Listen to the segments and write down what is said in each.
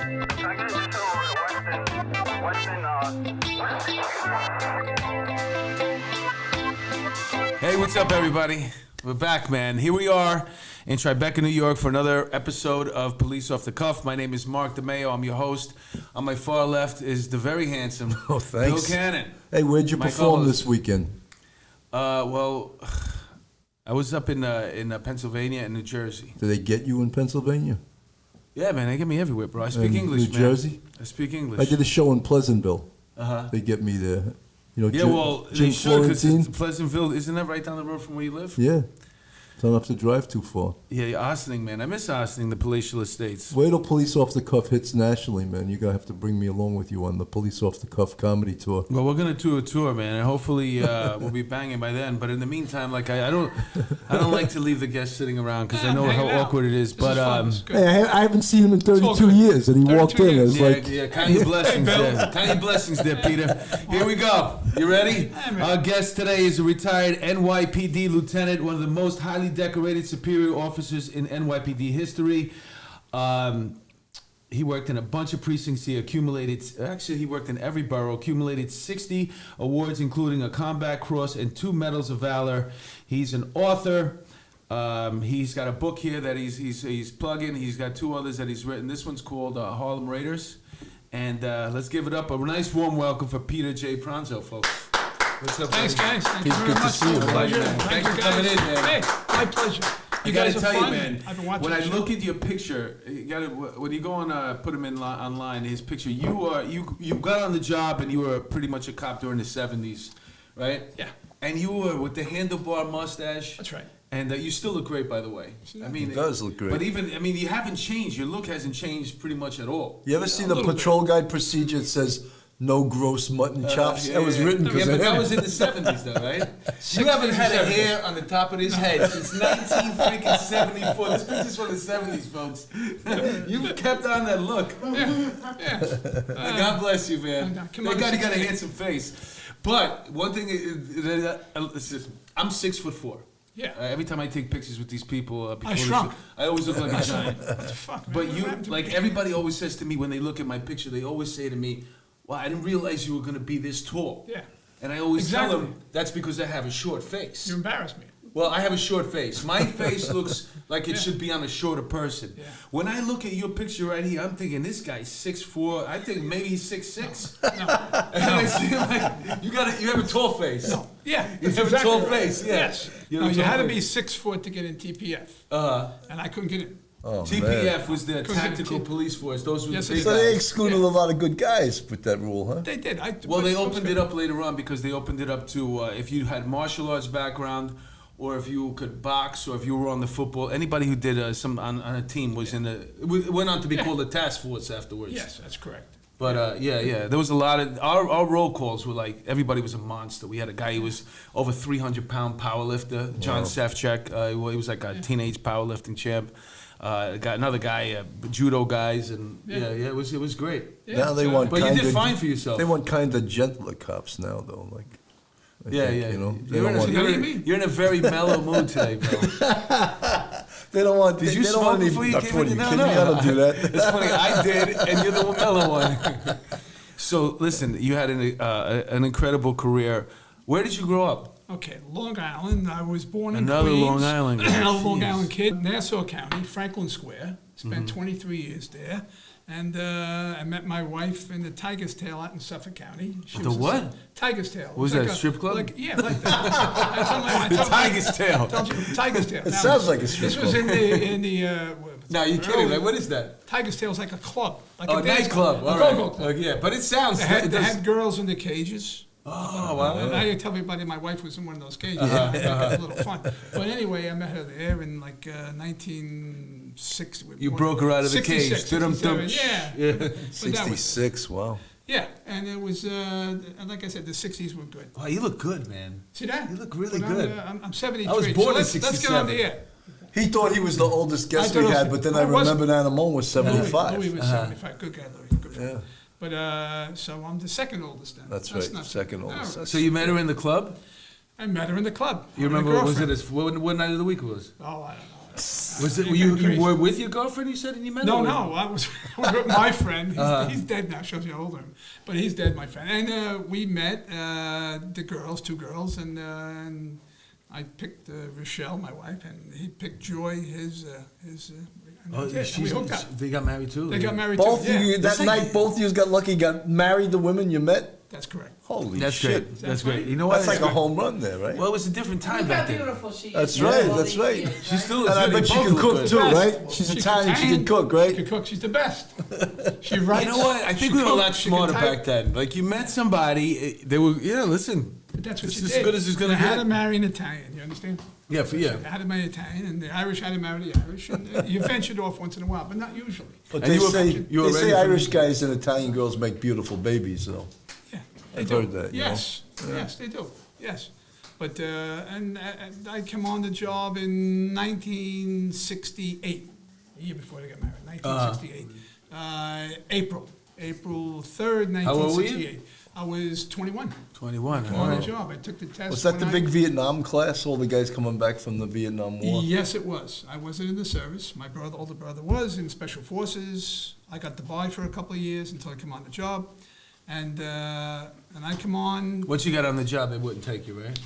Hey, what's up, everybody? We're back, man. Here we are in Tribeca, New York for another episode of Police Off the Cuff. My name is Mark DeMeo. I'm your host. On my far left is the very handsome thanks. Bill Cannon. Hey, where'd you perform this weekend? Well, I was up in Pennsylvania and New Jersey. Did they get you in Pennsylvania? Yeah, man, they get me everywhere, bro. I speak English, New man. Jersey? I speak English. I did a show in Pleasantville. Uh-huh. They get me there. You know, Yeah, well, they should, because Pleasantville, isn't that right down the road from where you live? Yeah. Don't have to drive too far. Yeah, Ossining, man. I miss Ossining, the palatial estates. Wait till Police Off the Cuff hits nationally, man. You're going to have to bring me along with you on the Police Off the Cuff comedy tour. Well, we're going to do a tour, man, and hopefully we'll be banging by then. But in the meantime, like I don't like to leave the guests sitting around because I know how awkward it is. But hey, I haven't seen him in 32 years, and he walked in. It's like, kind of blessings there. Kind of blessings there, Peter. Here we go. You ready? Our guest today is a retired NYPD lieutenant, one of the most highly decorated superior officers in NYPD history. He worked in a bunch of precincts. He worked in every borough, accumulated 60 awards, including a Combat Cross and 2 Medals of Valor. He's an author. He's got a book here that he's plugging. He's got 2 others that he's written. This one's called Harlem Raiders. And let's give it up. A nice warm welcome for Peter J. Pranzo, folks. What's up, Thanks, buddy? guys. Thank you very good to much. see you, man. Pleasure. Thanks for coming in, man. Hey, my pleasure. I gotta tell you, man, I've been watching when I the show. look at your picture, when you go on, put him in online, his picture, you got on the job and you were pretty much a cop during the 70s, right? Yeah. And you were with the handlebar mustache. That's right. And you still look great, by the way. I mean, He does look great. But you haven't changed. Your look hasn't changed pretty much at all. You ever see the patrol guide procedure? It says, no gross mutton chops. That was written because but that was in the 70s, though, right? You haven't had a hair on the top of his head since 1974. This picture's from the 70s, folks. You've kept on that look. Yeah. God bless you, man. Come Thank on, God you got a handsome face. But one thing, I'm 6'4". Yeah. Every time I take pictures with these people, before I shrunk. I always look like a giant. What the fuck, man? But What you, happened to like me? everybody always says to me when they look at my picture, they always say to me, "Wow, I didn't realize you were going to be this tall." Yeah. And I always tell Exactly. them that's because I have a short face. You embarrass me. Well, I have a short face. My face looks like it should be on a shorter person. Yeah. When I look at your picture right here, I'm thinking this guy's 6'4". I think maybe he's 6'6". No. And I see him like you have a tall face. No. Yeah. You that's have a exactly tall right. face. Yeah. Yes. You No, have a you tall had to face. be 6 foot to get in TPF. And I couldn't get in. Oh, TPF man. was the tactical police force. Those were Yes, the big So they guys. excluded a lot of good guys with that rule, huh? They did. Well, they opened it up later on because they opened it up to if you had martial arts background, or if you could box, or if you were on the football. Anybody who did some on a team was in the went on to be called the task force afterwards. Yes, that's correct. But there was a lot of our roll calls were like everybody was a monster. We had a guy who was over 300-pound powerlifter, John Sefchek. He was like a teenage powerlifting champ. Got another guy, judo guys, and it was great. Yeah, Now they so- want But you kinda, did fine for yourself. They want kind of gentler cops now, though. Like, I think, you know, they You're, don't want. you're in a very mellow mood today, bro. They don't want. Did they you don't smoke want any, before you not came for in? you No, kidding no. me? I don't do that. It's funny, I did, and you're the mellow one. So listen, you had an incredible career. Where did you grow up? Okay, Long Island. I was born in Another Queens. Long Island guy. Another Long Jeez. Island kid. Nassau County, Franklin Square. Spent 23 years there. And I met my wife in the Tiger's Tail out in Suffolk County. She The was a- what? Tiger's Tail. Was It that a strip club? Like that. I told my- I The told- Tiger's Tail. I told you, Tiger's Tail. It sounds like a strip This was club. in the. No, you're kidding. Like, what is that? Tiger's Tail is like a club, like Oh, a dance nightclub. club, All a right. go-go club. Yeah, but it sounds. They had girls in the cages. Oh, wow. And I tell everybody my wife was in one of those cages. It was a little fun. But anyway, I met her there in like 1960. You broke her out of the cage. 66, Dum-dum. 67, yeah. But that was- 66. Wow. Yeah, and it was, like I said, the 60s were good. Oh, you look good, man. See that? You look really But good. I'm 73. I was born in Let's get on the 67. air. He thought he was the oldest guest I we thought had, it but was- then I I wasn't. remembered Animal was 75. Louis was 75. Good guy, Louis. Good friend. Yeah. But so I'm the second oldest then. That's right, not- second all oldest. right. So you met her in the club? I met her in the club. You With a remember what was it? girlfriend. What night of the week it was? Oh, I don't know. Was it you were with your girlfriend? You said, and you met her? No, I was with my friend. He's dead now. Shows you how old I am. But he's dead, my friend. And we met the girls, 2 girls, and I picked Rochelle, my wife, and he picked Joy, his. And we hooked up. They got married too. They got married Both too. of you, Yeah. that night, both of you got lucky, got married, the women you met? That's correct. Holy That's shit. great. That's great. You know what? That's like a home run there, right? Well, it was a different time Look how back then. beautiful she is. That's right, All that's these right. years, She still is. And I good. bet They she both can look cook good. too, Best. right? She's She Italian, she can can cook, right? She can cook. She's the best. She writes. You know what? I think she we were a lot cooks, she can smarter type. back then. Like you met somebody, they were listen. But that's what It's you as did. good as it's gonna You had get. to marry an Italian. You understand? Yeah, for yeah. You had to marry an Italian, and the Irish had to marry the Irish. And you ventured off once in a while, but not usually. But And they you were- say, you were they ready say for Irish me. guys and Italian girls make beautiful babies, though. Yeah, they I've do. heard that, you know. Yes, yes, they do. Yes, but and I came on the job in 1968, a year before they got married. 1968, April 3rd, How old were you? 1968. I was 21. 21. On All the right. job, I took the test. Was that when the I- big Vietnam class, all the guys coming back from the Vietnam War? Yes, it was. I wasn't in the service. My older brother was in Special Forces. I got to buy for a couple of years until I came on the job. And I come on, Once you got on the job, they wouldn't take you, right?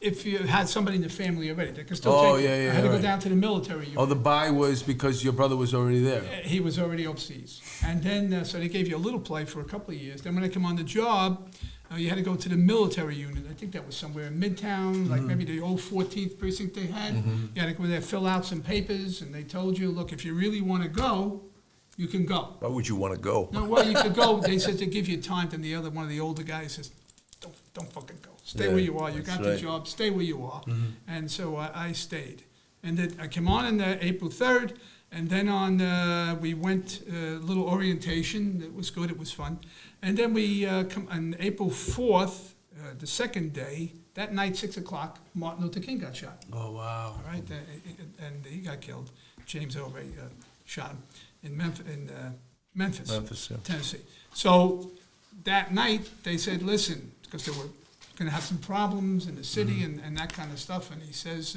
if you had somebody in the family already, they could still Oh, take you. yeah, yeah, I had to go right. down to the military unit. Oh, the buy was because your brother was already there. He was already overseas. And then, so they gave you a little play for a couple of years. Then when I come on the job, you had to go to the military unit. I think that was somewhere in Midtown, like maybe the old 14th precinct they had. You had to go there, fill out some papers, and they told you, look, if you really want to go, you can go. Why would you want to go? No, well, you could go. They said to give you time. Then one of the older guys says, don't fucking go. Stay Yeah, where you are. You that's got the right. job. Stay where you are. And so I stayed. And then I came on April 3rd. And then we went a little orientation. It was good. It was fun. And then we come on April 4th, the second day. That night, 6 o'clock, Martin Luther King got shot. Oh, wow. All right, and he got killed. James Overy shot him in Memphis, Memphis, yeah. Tennessee. So that night they said, listen, because they were going to have some problems in the city and that kind of stuff. And he says,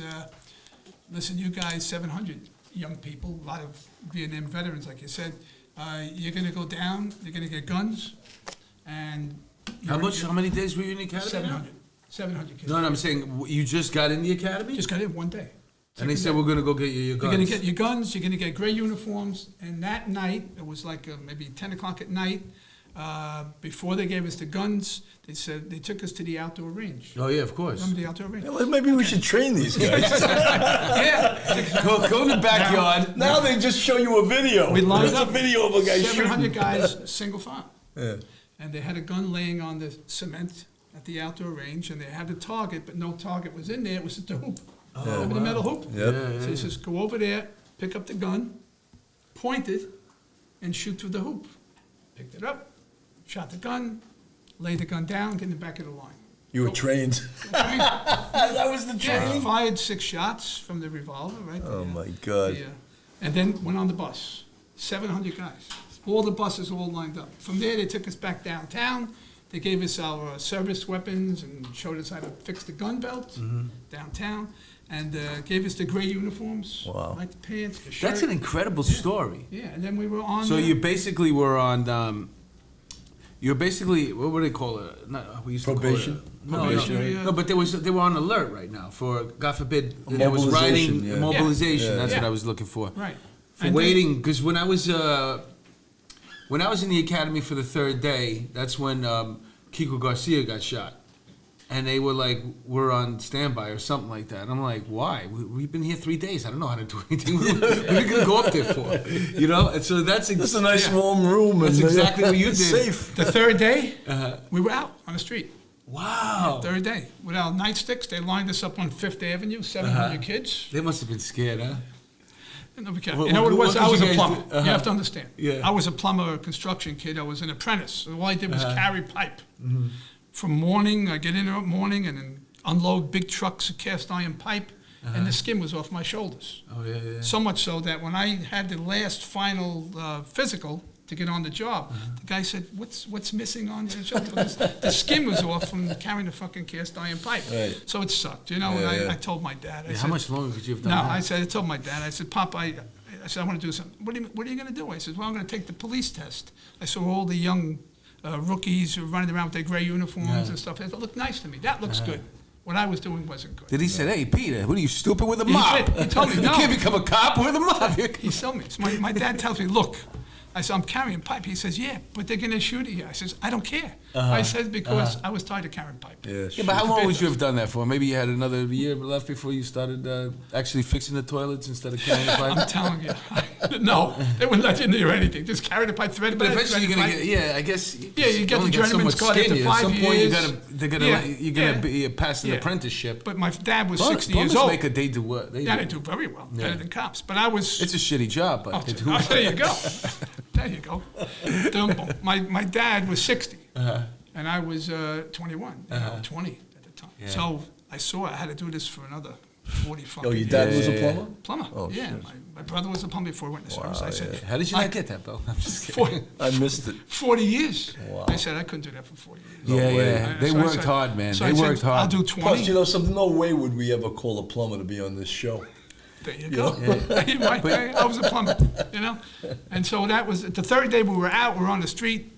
listen, you guys, 700 young people, a lot of Vietnam veterans, like you said, you're going to go down, you're going to get guns, and How many days were you in the academy? 700 kids. No, I'm saying you just got in the academy? Just got in one day. And they said, we're going to go get you your You're guns. going to get your guns, you're going to get gray uniforms, and that night, it was like maybe 10 o'clock at night, before they gave us the guns, they said, they took us to the outdoor range. Oh, yeah, of course. Remember the outdoor range? Yeah, well, maybe we should train these guys. Yeah. Go in the backyard. Now they just show you a video. We lined There's up a video of a guy 700 shooting. guys, single file. Yeah. And they had a gun laying on the cement at the outdoor range, and they had a target, but no target was in there, it was at the hoop. Remember the metal hoop? Yep. So he says, go over there, pick up the gun, point it, and shoot through the hoop. Picked it up, shot the gun, laid the gun down, get in the back of the line. You were Go. trained. That was the Yeah, training? fired 6 shots from the revolver, right? Oh, my God. And then went on the bus. 700 guys. All the buses all lined up. From there, they took us back downtown. They gave us our service weapons and showed us how to fix the gun belt downtown, and gave us the gray uniforms, Wow. like the pants, the shirt. That's an incredible story. Yeah, and then we were on. So you basically were on. You're basically, what would they call it? Not, we used Probation? To call it. No, Probationary, no, but they were on alert right now for, God forbid, A there was mobilization, writing yeah. mobilization. Yeah. That's what Yeah. I was looking for. Right. For And waiting, because when I was in the academy for the third day, that's when Kiko Garcia got shot. And they were like, we're on standby or something like that. And I'm like, why? We've been here 3 days. I don't know how to do anything. What are we going to go up there for? You know? And so that's... It's a nice yeah. warm room. That's and exactly what you it's did. safe. The third day, Uh-huh. we were out on the street. Wow. Third day. With our nightsticks, they lined us up on 5th Avenue, 700 kids. They must have been scared, huh? No, we can't. What- You know what it what was? did I you was a guys plumber. do? You have to understand. Yeah. I was a plumber, a construction kid. I was an apprentice. So all I did was carry pipe. From morning, I get in there at morning and then unload big trucks of cast iron pipe, and the skin was off my shoulders. Oh, yeah, yeah. So much so that when I had the last final physical, to get on the job. The guy said, what's missing on your job? The skin was off from carrying the fucking cast iron pipe. Right. So it sucked, you know, and I told my dad. I said, How much longer could you have done no, that? I told my dad, I said, Pop, I said, I want to do something. What are you going to do? I said, well, I'm going to take the police test. I saw all the young rookies who were running around with their gray uniforms and stuff. It looked nice to me. That looks good. What I was doing wasn't good. Did he say, hey, Peter, what are you, stupid with a He mob? did. He told me, no. You can't become a cop with a mob. He told me. So my dad tells me, look. I said, I'm carrying pipe. He says, yeah, but they're going to shoot at you. I says, I don't care. I said, because I was tired of carrying pipe. Yeah, Yeah, but how long would you have done that for? Maybe you had another year left before you started actually fixing the toilets instead of carrying the pipe? I'm telling you. No, they wouldn't let you near anything. Just carry the pipe, thread it. But eventually you're gonna get, I guess. Yeah, you get only the got so journeyman's much card after skin. 5 At some point, years. you're gonna be pass an apprenticeship. But my dad was Plumbers 60 years old. make a day to work. Yeah, they do very well, better than cops. But I was. It's a shitty job, but Oh, they do. there you go. There you go. My dad was 60, and I was 21, 20 at the time. Yeah. So I saw I had to do this for another 40 fucking Oh, your years. dad was a plumber? Plumber. Oh, yeah, shit. my brother was a plumber before he went to service. I said, How did you not get that, Bill? I'm just kidding. 40, I missed it. 40 years. Wow. I said I couldn't do that for 40 years. Yeah, way. yeah. They So I worked said- hard, man. so They I said, worked hard. I'll do Plus, 20. you know something, no way would we ever call a plumber to be on this show. There you go. I was a plumber, you know? And so that was, the third day we were out, we were on the street,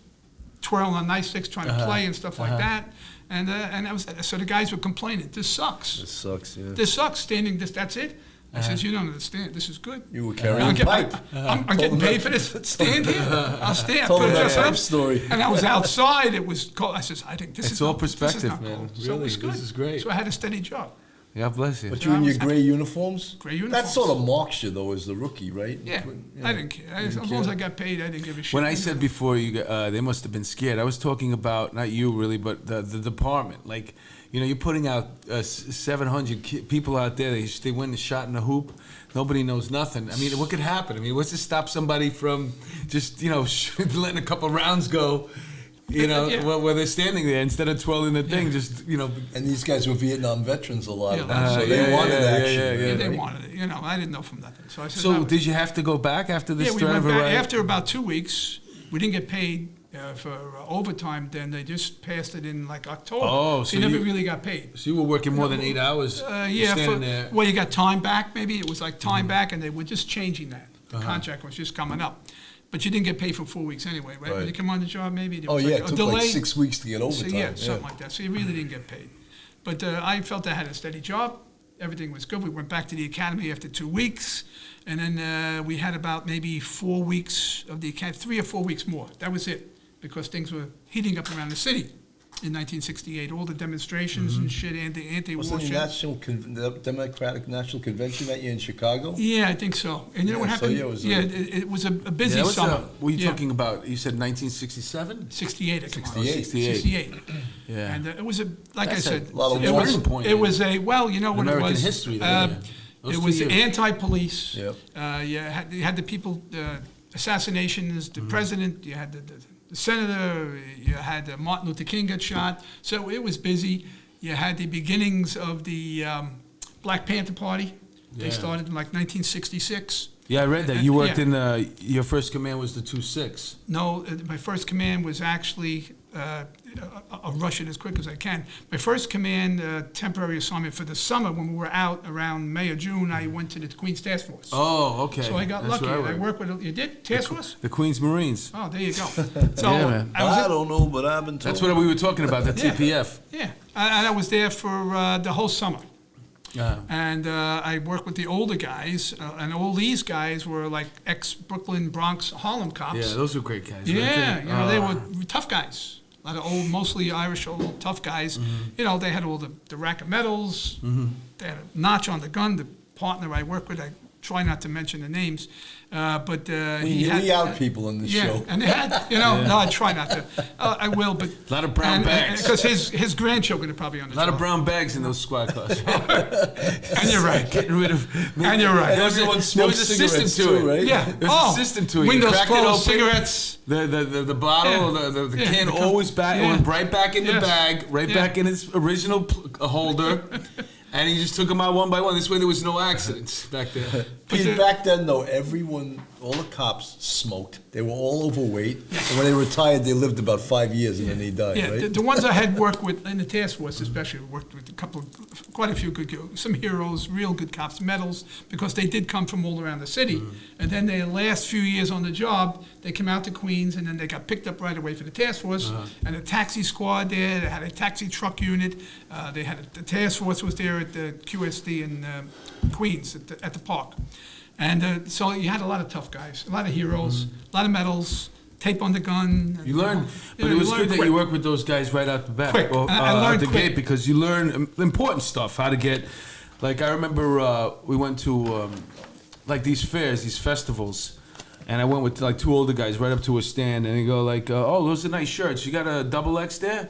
twirling on nightsticks, trying to play and stuff like that. And that was, so the guys were complaining, this sucks. This sucks, yeah. This sucks, standing this, that's it? I says, you don't understand, this is good. You were carrying pipe. I'm getting paid for this, stand here, I'll stand. Told put him it that just up. pipe story. And I was outside, it was cold, I says, I think this It's is all not- this is perspective, not man. cold. So it Really, was good. this is great. So I had a steady job. God bless you. But you in your gray uniforms? Gray uniforms. That sort of marks you, though, as the rookie, right? Yeah, I didn't care. As long as I got paid, I didn't give a shit. When I said before, they must have been scared. I was talking about not you really, but the department. Like, you know, you're putting out 700 people out there. They win the shot in the hoop. Nobody knows nothing. I mean, what could happen? I mean, what's to stop somebody from just letting a couple rounds go? You know, Yeah. where they're standing there instead of twirling the thing, just And these guys were Vietnam veterans, a lot of them, Yeah. so they wanted action. Yeah, they right? wanted it. You know, I didn't know from nothing. So I said, So no. did you have to go back after this? Yeah, we went drive back. ride? After about 2 weeks, we didn't get paid for overtime. Then they just passed it in like October. Oh, so so you never you- really got paid. So you were working more than 8 hours. Yeah, standing there. well, you got time back. Maybe it was like time back, and they were just changing that. The contract was just coming up, but you didn't get paid for 4 weeks anyway, right? When Right. you come on the job, maybe there Oh, was yeah, like it a took delay. like 6 weeks to get So overtime. yeah, something like that. So you really didn't get paid. But I felt I had a steady job. Everything was good. We went back to the academy after 2 weeks, and then we had about maybe 4 weeks of the academy, 3 or 4 weeks more. That was it, because things were heating up around the city in 1968. All the demonstrations and shit, anti-war Wasn't shit. the Democratic National Convention that year in Chicago? Yeah, I think so. And you know what Yeah, so happened? yeah, it was it was a busy Yeah, that was, summer. were you Yeah. talking about? You said 1967. 68, I think. 68. 68. Yeah. And it was like That's I said, a lot of it wars. was, Point it was a, well, you know what American it was? history there, Those It 2 was years. anti-police. Yep. You had the people, assassinations, the president, you had the senator, you had Martin Luther King got shot. So it was busy. You had the beginnings of the Black Panther Party. They Yeah. started in like 1966. Yeah, I read that. You worked Yeah. in your first command was the 2-6. No, my first command was actually, I'll rush it as quick as I can. My first command, temporary assignment for the summer when we were out around May or June, I went to the Queen's Task Force. Oh, okay. So I got That's lucky. where I worked with, you did? Task Force? The Queen's Marines. Oh, there you go. So Yeah, man. I don't know, but I've been told. That's what we were talking about. The TPF. Yeah, and I was there for the whole summer. Yeah. And I worked with the older guys, and all these guys were like ex-Brooklyn, Bronx, Harlem cops. Yeah, those were great guys. Yeah, right you know, they were tough guys. A lot of old, mostly Irish, old tough guys. You know, they had all the rack of medals. They had a notch on the gun. The partner I work with, I try not to mention the names, but he had... We out people in this Yeah, show. and they had, you know, no, I try not to. I will, but... A lot of brown bags. Because his grandchildren are probably on the A lot of job. brown bags in those squad cars. And you're right. Getting rid of. And you're right. There was Everyone a smokes system cigarettes to too, it. right? Yeah. There's a system to it. You Windows crack it closed, open, cigarettes. The bottle, Yeah. the Yeah, can the cup. always back, Yeah. went right back in the Yes. bag, right Yeah. back in its original holder, and he just took them out one by one. This way there was no accidents back there. Pete, back then, though, everyone all the cops smoked. They were all overweight. And when they retired, they lived about 5 years and then they died, Yeah, right? the ones I had worked with in the task force, especially, worked with quite a few good, some heroes, real good cops, medals, because they did come from all around the city. And then their last few years on the job, they came out to Queens, and then they got picked up right away for the task force. And a taxi squad there, they had a taxi truck unit. They had the task force was there at the QSD in Queens at the park. And so you had a lot of tough guys, a lot of heroes, a lot of medals, tape on the gun. You learn, but it was good that you worked with those guys right out the back, Quick. or I out learned the quick. gate, because you learn important stuff, how to get. Like I remember we went to like these fairs, these festivals, and I went with like two older guys right up to a stand, and they go like, "Oh, those are nice shirts. You got a double X there?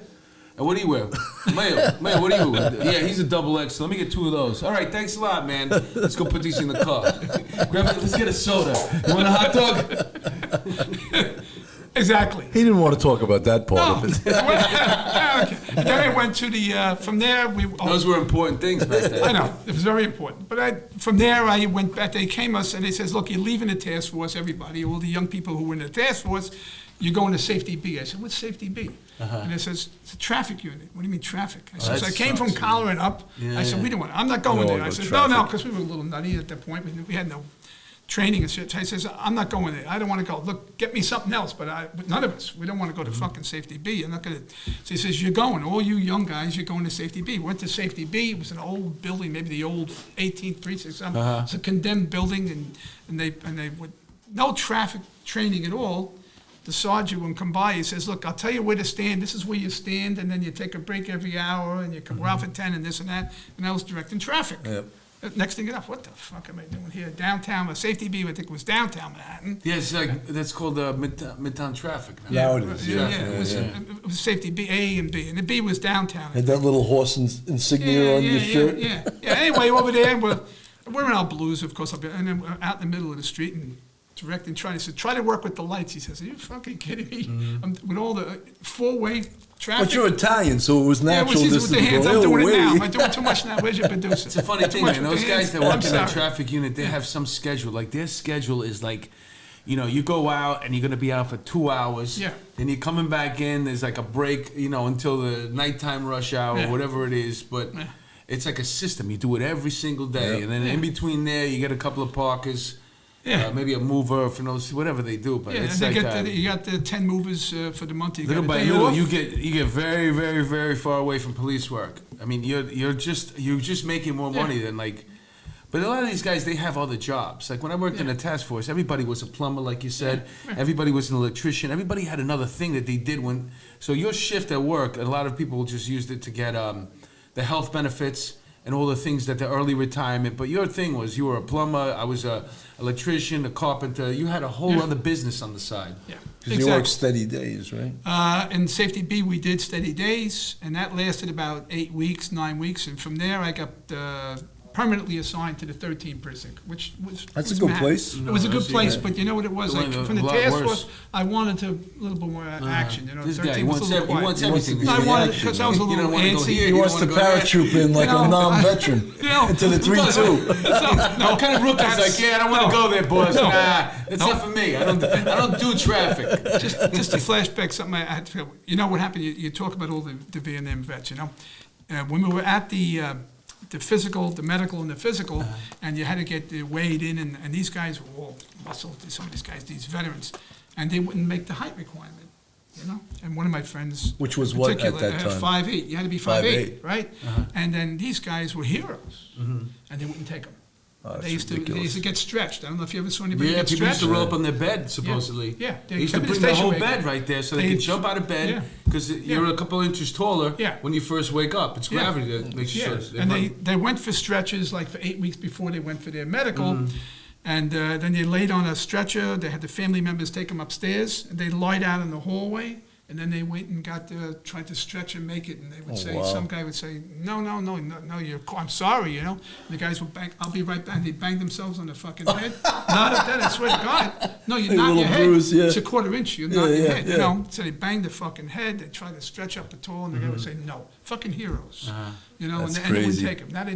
And what do you wear? Mayo, what do you wear? Yeah, he's a double X. So let me get two of those. All right, thanks a lot, man. Let's go put these in the car. Let's get a soda. You want a hot dog? Exactly. He didn't want to talk about that part No. of it. Okay. And then I went to the, from there, Those were important things back then. I know, it was very important. But from there, I went back, they came us and they says, look, you're leaving the task force, everybody, all the young people who were in the task force, you're going to safety B. I said, what's safety B? And it says, it's a traffic unit. What do you mean traffic? I said, that I came from sucks, Collar and up. Yeah, I said, yeah. we don't want, I'm not going don't there. wanna I go said, traffic. no, because we were a little nutty at that point. We had no training and shit. So I says, I'm not going there. I don't want to go. Look, get me something else. But none of us, we don't want to go to fucking safety B. You're not going to. So he says, you're going. All you young guys, you're going to safety B. Went to safety B. It was an old building, maybe the old 18th precinct. It's a condemned building, and they would no traffic training at all. The sergeant would come by. He says, look, I'll tell you where to stand. This is where you stand, and then you take a break every hour, and you come out for 10 and this and that. And I was directing traffic. Yep. Next thing you know, what the fuck am I doing here? Downtown, safety B, I think it was downtown Manhattan. Yeah, it's like that's called midtown traffic. Now it is. Yeah, Yeah, it was safety B, A and B, and the B was downtown. Had that little horse insignia on your shirt? Yeah. Anyway, over there, we're in our blues, of course, and then we're out in the middle of the street and directing, trying to try to work with the lights. He says, are you fucking kidding me? With all the four-way traffic. But you're Italian, so it was natural. With This the is hands. going I'm doing away. it now. Am I doing too much now? Where's your producer? It's a funny thing, man. Those guys that work in that traffic. traffic unit, they have some schedule. Like their schedule is like, you go out and you're gonna be out for 2 hours. Yeah. Then you're coming back in. There's like a break, until the nighttime rush hour Yeah. or whatever it is. But Yeah. it's like a system. You do it every single day, Yeah. and then in between there, you get a couple of parkers. Yeah. Maybe a mover for those, whatever they do. But Yeah, it's and like you got the 10 movers for the month. You got little a by day little, off. you get very, very, very far away from police work. I mean, you're just making more money than like. But a lot of these guys, they have other jobs. Like when I worked in the task force, everybody was a plumber, like you said. Yeah. Everybody was an electrician. Everybody had another thing that they did when. So your shift at work, a lot of people just used it to get the health benefits and all the things that the early retirement. But your thing was you were a plumber. I was a electrician, a carpenter. You had a whole other business on the side. Yeah, Because you work steady days, right? In Safety B, we did steady days, and that lasted about 8 weeks, 9 weeks. And from there, I got permanently assigned to the 13th precinct, which was That's a was good mad. place. It was a good No, place, yeah. but you know what it was? Well, Like a from the lot task worse. force, I wanted a little bit more action. This 13 guy, he was a wants, little he quiet. wants He wants to everything. be I the wanted, action, because I was a You little don't wanna go antsy. here, He you wants don't to wanna go there. paratroop in like You a know, non-veteran You know, into the 3-2. No, What kind of rookie's like, yeah, I don't want to go there, boss. No. Nah, it's not for me. I don't do traffic. just a flashback, something I had to feel. You know what happened? You talk about all the Vietnam vets, when we were at the physical, the medical and the physical, and you had to get weighed in, and these guys were all muscle, some of these guys, these veterans, and they wouldn't make the height requirement, And one of my friends, Which was in what at particular, that time? 5'8". You had to be 5'8", 5'8", right? And then these guys were heroes, and they wouldn't take them. that's They used ridiculous. to get stretched. I don't know if you ever saw anybody Yeah, get people used stretched. to roll up on their bed, supposedly. Yeah. They used to Come to bring the the whole station bed wagon. right there so they They- could jump out of Yeah. bed because you're a couple inches taller Yeah. when you first wake up. It's Yeah. gravity that makes you Yeah, sure. and they went for stretches like for 8 weeks before they went for their medical, and then they laid on a stretcher. They had the family members take them upstairs, and they lied out in the hallway, and then they went and tried to stretch and make it, and they would say, wow. some guy would say, no, I'm sorry, And the guys would bang, I'll be right back. They'd bang themselves on the fucking head. Not at that, I swear to God. No, you A knock little your head. bruise, yeah. It's a 1/4 inch. You knock Yeah, your yeah, head, yeah. So they banged the fucking head. They tried to stretch up the tall, and the guy would say, no. Fucking heroes. you know, That's and they wouldn't crazy. take them. Now they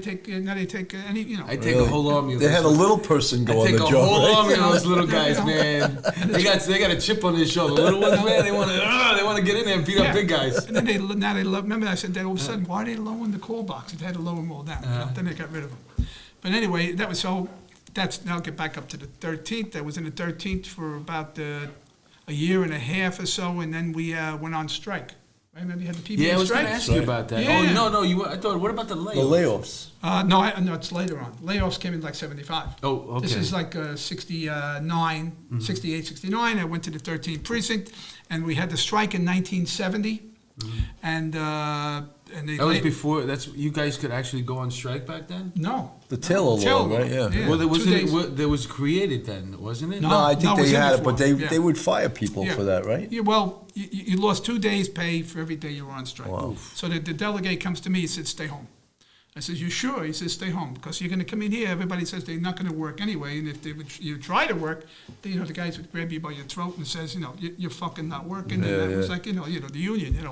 take any, you know. I take a whole army of They had a those. little person go I on take the a job. whole right? army of those little guys, man. They got a chip on their shoulder. Little ones, man, they want to get in there and beat up big guys. And then now they love. Remember, I said that all of a sudden, why are they lowering the call box? They had to lower them all down. You know? Then they got rid of them. But anyway, that was so. That's now get back up to the 13th. I was in the 13th for about a year and a half or so, and then we went on strike. Right? Remember you had the people Yeah, I on was going strike. to ask you about that. Yeah. Oh no, I thought. What about the layoffs? The layoffs. No, it's later on. Layoffs came in like 75. Oh, okay. This is like 69, 68, 69. I went to the 13th precinct, and we had the strike in 1970, and they That was before. That's you guys could actually go on strike back then. no. The Taylor law, right? Yeah. Well, there 2 days. was created then, wasn't it? No. No, I think it was they in had it, before. but they Yeah. they would fire people Yeah. for that, right? Yeah, well, you lost 2 days' pay for every day you were on strike. Wow. So the delegate comes to me, he said, stay home. I says, you sure? He says, stay home, because you're going to come in here, everybody says they're not going to work anyway, and if you try to work, then, the guys would grab you by your throat and says, you're fucking not working. Yeah, And that was yeah. like, the union, it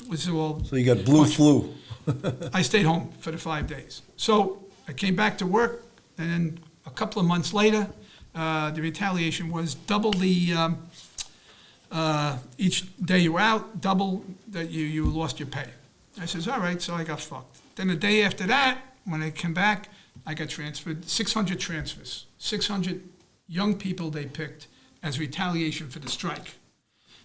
was all. So you got blue flu. I stayed home for the 5 days. So I came back to work, and then a couple of months later, the retaliation was double the, each day you were out, double that you lost your pay. I says, all right, so I got fucked. Then the day after that, when I came back, I got transferred, 600 transfers, 600 young people they picked as retaliation for the strike.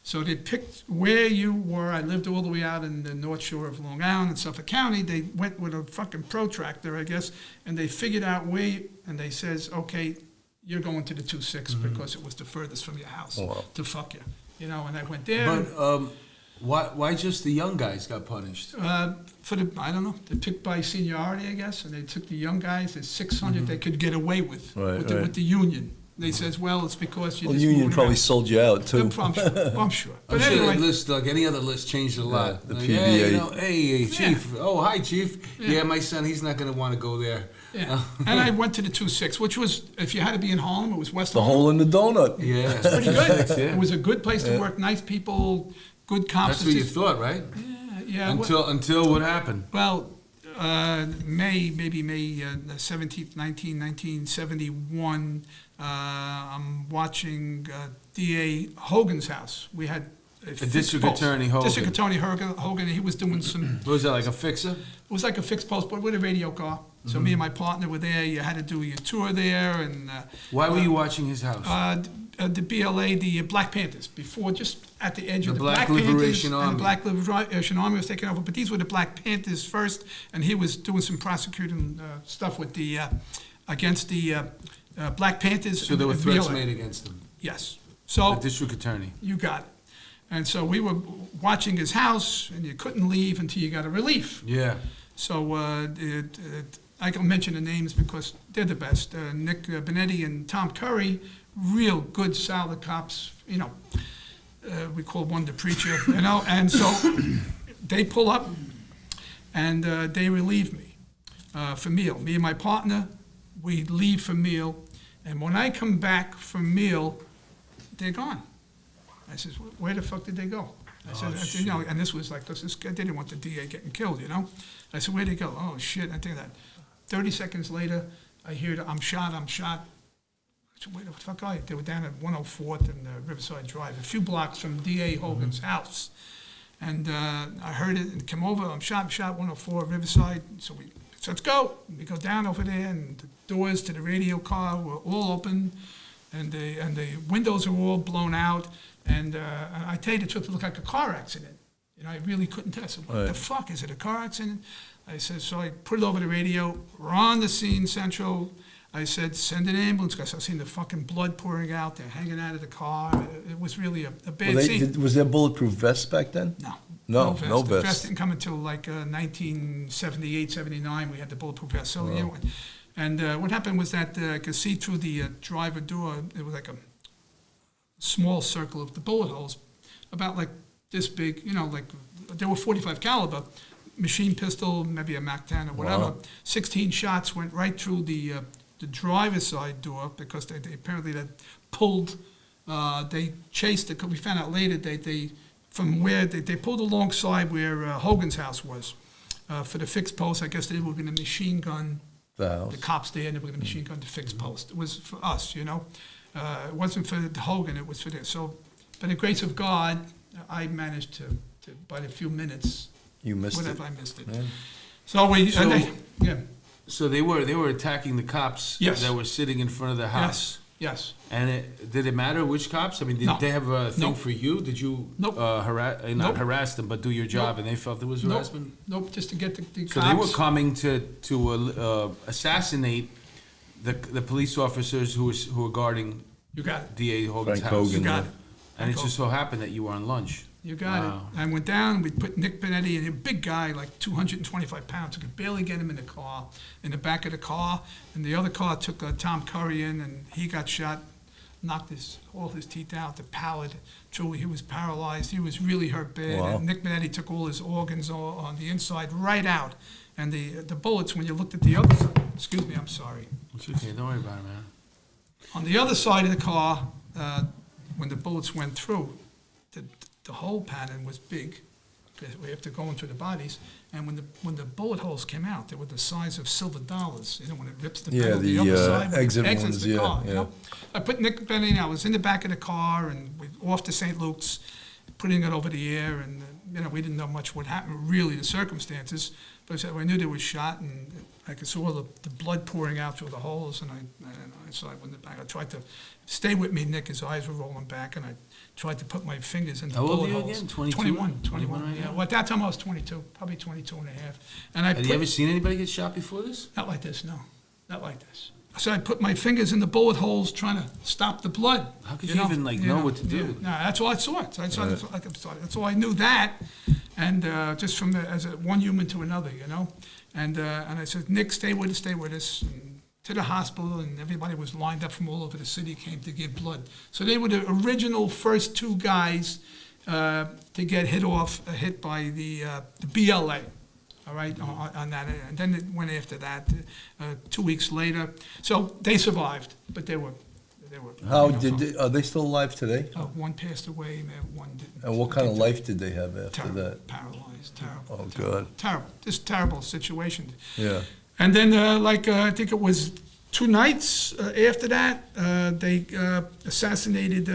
So they picked where you were. I lived all the way out in the North Shore of Long Island in Suffolk County. They went with a fucking protractor, I guess, and they figured out and they says, okay, you're going to the 2-6 because it was the furthest from your house Wow. to fuck you. And I went there. But why just the young guys got punished? I don't know, they picked by seniority, I guess, and they took the young guys, there's 600 they could get away with, Right, with, right. The union. They says, well, it's because you're Well, the just union moving probably around. sold you out too. I'm sure. I'm But sure anyway, that list, like any other list, changed a lot. the Like, PBA. hey, chief. Oh, hi, chief. Yeah, my son, he's not going to want to go there. yeah. And I went to the 2-6, which was, if you had to be in Harlem, it was West The Harlem. hole in the donut. Yeah, Pretty good. Yeah. It was a good place to work, nice people, good cops. That's what you thought, right? Yeah. Until what happened? Well, May 17th, 1971, I'm watching DA Hogan's house. We had a District Attorney Hogan. District Attorney Hogan, he was doing some, What was that, like a fixer? it was like a fixed post, but with a radio car. So me and my partner were there. You had to do your tour there. And Why were you watching his house? the BLA, the Black Panthers, before just at the edge of The the Black Black Liberation Panthers, Army. and the Black Liberation Army was taking over. But these were the Black Panthers first, and he was doing some prosecuting stuff with the against the Black Panthers. So there were and threats BLA. made against him. Yes. So The district attorney. you got it. And so we were watching his house, and you couldn't leave until you got a relief. Yeah. So I can mention the names because they're the best. Nick Benetti and Tom Curry, real good, solid cops. We call one the preacher, And so they pull up, and they relieve me for meal. Me and my partner, we leave for meal. And when I come back from meal, they're gone. I says, where the fuck did they go? I said, and this was like, this guy didn't want the DA getting killed, I said, where'd they go? Oh, shit, I think that. 30 seconds later, I hear I'm shot. I said, where the fuck are you? They were down at 104th and Riverside Drive, a few blocks from DA Hogan's house. And I heard it and come over, I'm shot, 104 Riverside. So we said, let's go. We go down over there, and the doors to the radio car were all open, and the windows are all blown out. And I tell you the truth, it looked like a car accident. I really couldn't tell. I said, what the fuck? Is it a car accident? I said, so I put it over the radio. We're on the scene, Central. I said, send an ambulance, because I seen the fucking blood pouring out. They're hanging out of the car. It was really a bad scene. Was there bulletproof vests back then? No No, no The vest. vest didn't come until like 1978, 79. We had the bulletproof vest. So, and what happened was that I could see through the driver door. It was like a small circle of the bullet holes, about like this big, like they were 45 caliber, machine pistol, maybe a MAC-10 or whatever. Wow. 16 shots went right through the driver's side door, because they apparently that pulled, they chased it. We found out later they from where they pulled alongside where Hogan's house was, For the fixed post, I guess they were going to machine gun The house. the cops there, and they were going to machine gun the fixed post. It was for us, you know. It wasn't for Hogan, it was for this. So, by the grace of God, I managed to by a few minutes, You missed it. whatever I missed it. Yeah. So we, So- yeah, So they were attacking the cops Yes. that were sitting in front of the house. yes. And did it matter which cops? I mean, did No. they have a thing Nope. for you? Did you Nope. not Nope. harass them, but do your job, Nope. and they felt it was Nope, harassment? nope, just to get the So cops. they were coming to assassinate the police officers who were guarding You got it. DA Hogan's Frank house. You Hogan. got it. And it just so happened that you were on lunch. You got Wow. it. I went down, we put Nick Benetti, and a big guy, like 225 pounds. I could barely get him in the car, in the back of the car. And the other car took Tom Curry in, and he got shot, knocked all his teeth out, the palate. Truly, he was paralyzed. He was really hurt bad. Wow. And Nick Benetti took all his organs on the inside right out. And the bullets, when you looked at the other side, excuse me, I'm sorry. It's okay, don't worry about it, man. On the other side of the car, when the bullets went through, the hole pattern was big, because we have to go into the bodies. And when the bullet holes came out, they were the size of silver dollars. You know, when it rips the Yeah, metal, the, other side when it exit exits ones, the yeah, car. You yeah. know, I put Nick Benny in. I was in the back of the car, and we off to St. Luke's, putting it over the air, and you know, we didn't know much what happened, really, the circumstances. But I knew there was shot, and I could saw the blood pouring out through the holes, and so I went back. I tried to stay with me, Nick. His eyes were rolling back, and I tried to put my fingers in the How old bullet are you holes. again? 22? 21, 21 right yeah. now? Well, at that time I was 22, probably 22 and a half. And I Had put, you ever seen anybody get shot before this? not like this, no, not like this. So I put my fingers in the bullet holes trying to stop the blood. How could you even, like, know what to do? No, that's all I saw. So I saw it, that's all I knew that, and just from one human to another, you know. And I said, Nick, stay with us. And to the hospital, and everybody was lined up from all over the city, came to give blood. So they were the original first two guys to get hit by the BLA. All right, on that, and then it went after that 2 weeks later. So they survived, but they were. How you know, did they, are they still alive today? one passed away, one didn't. And what kind of life did they have after Terrible, that? paralyzed, terrible. Oh, God. Terrible, just terrible situation. Yeah. And then, I think it was 2 nights after that, they assassinated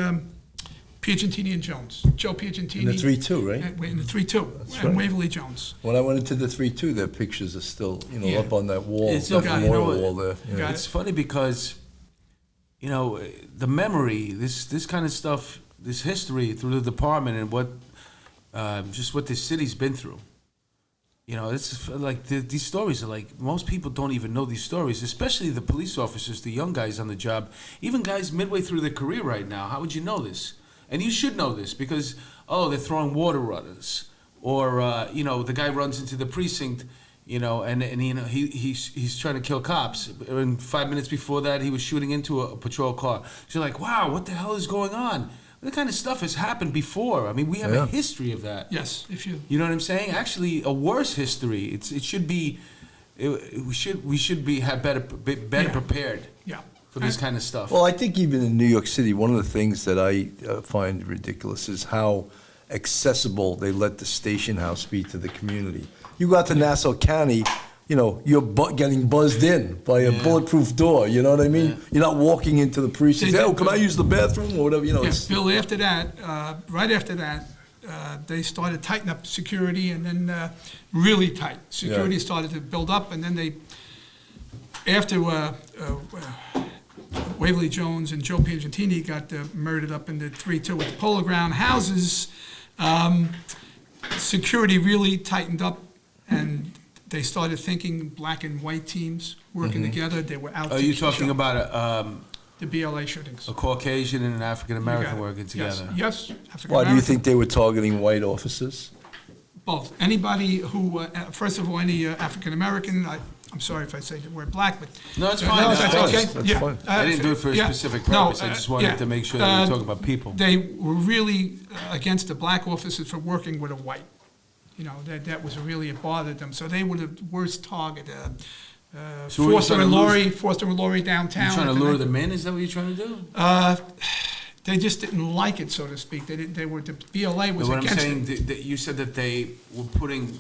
Piacentini and Jones, Joe Piacentini. In the 3-2, right? In the 3-2, and right. Waverly Jones. When I went into the 3-2, their pictures are still, Yeah. up on that wall, It's that okay, memorial you know, wall there. Yeah. Got It's funny because, the memory, this kind of stuff, this history through the department and what, just what this city's been through. It's like these stories are like, most people don't even know these stories, especially the police officers, the young guys on the job, even guys midway through their career right now. How would you know this? And you should know this because, they're throwing water at us. Or, the guy runs into the precinct, and he's trying to kill cops. And 5 minutes before that, he was shooting into a patrol car. So you're like, wow, what the hell is going on? That kind of stuff has happened before. I mean, we have Yeah. a history of that. Yes, if you. You know what I'm saying? Actually, a worse history. It should be. We should be have better Yeah. prepared Yeah. for this kind of stuff. Well, I think even in New York City, one of the things that I find ridiculous is how accessible they let the station house be to the community. You go out to Nassau County, you're getting buzzed in by a Yeah. bulletproof door, you know what I mean? Yeah. You're not walking into the precinct, They- oh, can I use the bathroom, or whatever, Yes, it's, Bill, after that, right after that, they started tightening up security, and then really tight. Security Yeah. started to build up, and then after Waverly Jones and Joe Piacentini got murdered up in the 3-2 with the Polo Ground houses, security really tightened up, and they started thinking black and white teams working together. They were out. Are to you kill talking about the BLA shootings? a Caucasian and an African You American got it. working together? Yes, African why, do you American. think they were targeting white officers? Both. Anybody who, first of all, any African American. I'm sorry if I say the word black, but No, it's fine. that's That's okay. fine. Yeah. fine. I didn't do it for a Yeah. specific No, purpose. I just wanted yeah. to make sure that we were talking about people. They were really against the black officers for working with a white. That was really, it bothered them. So they were the worst target. So were you Forster trying and to Laurie, Forster and Laurie downtown. You trying to at the lure night. them in? Is that what you're trying to do? They just didn't like it, so to speak. They were, the BLA was What I'm against saying, it. that you said that they were putting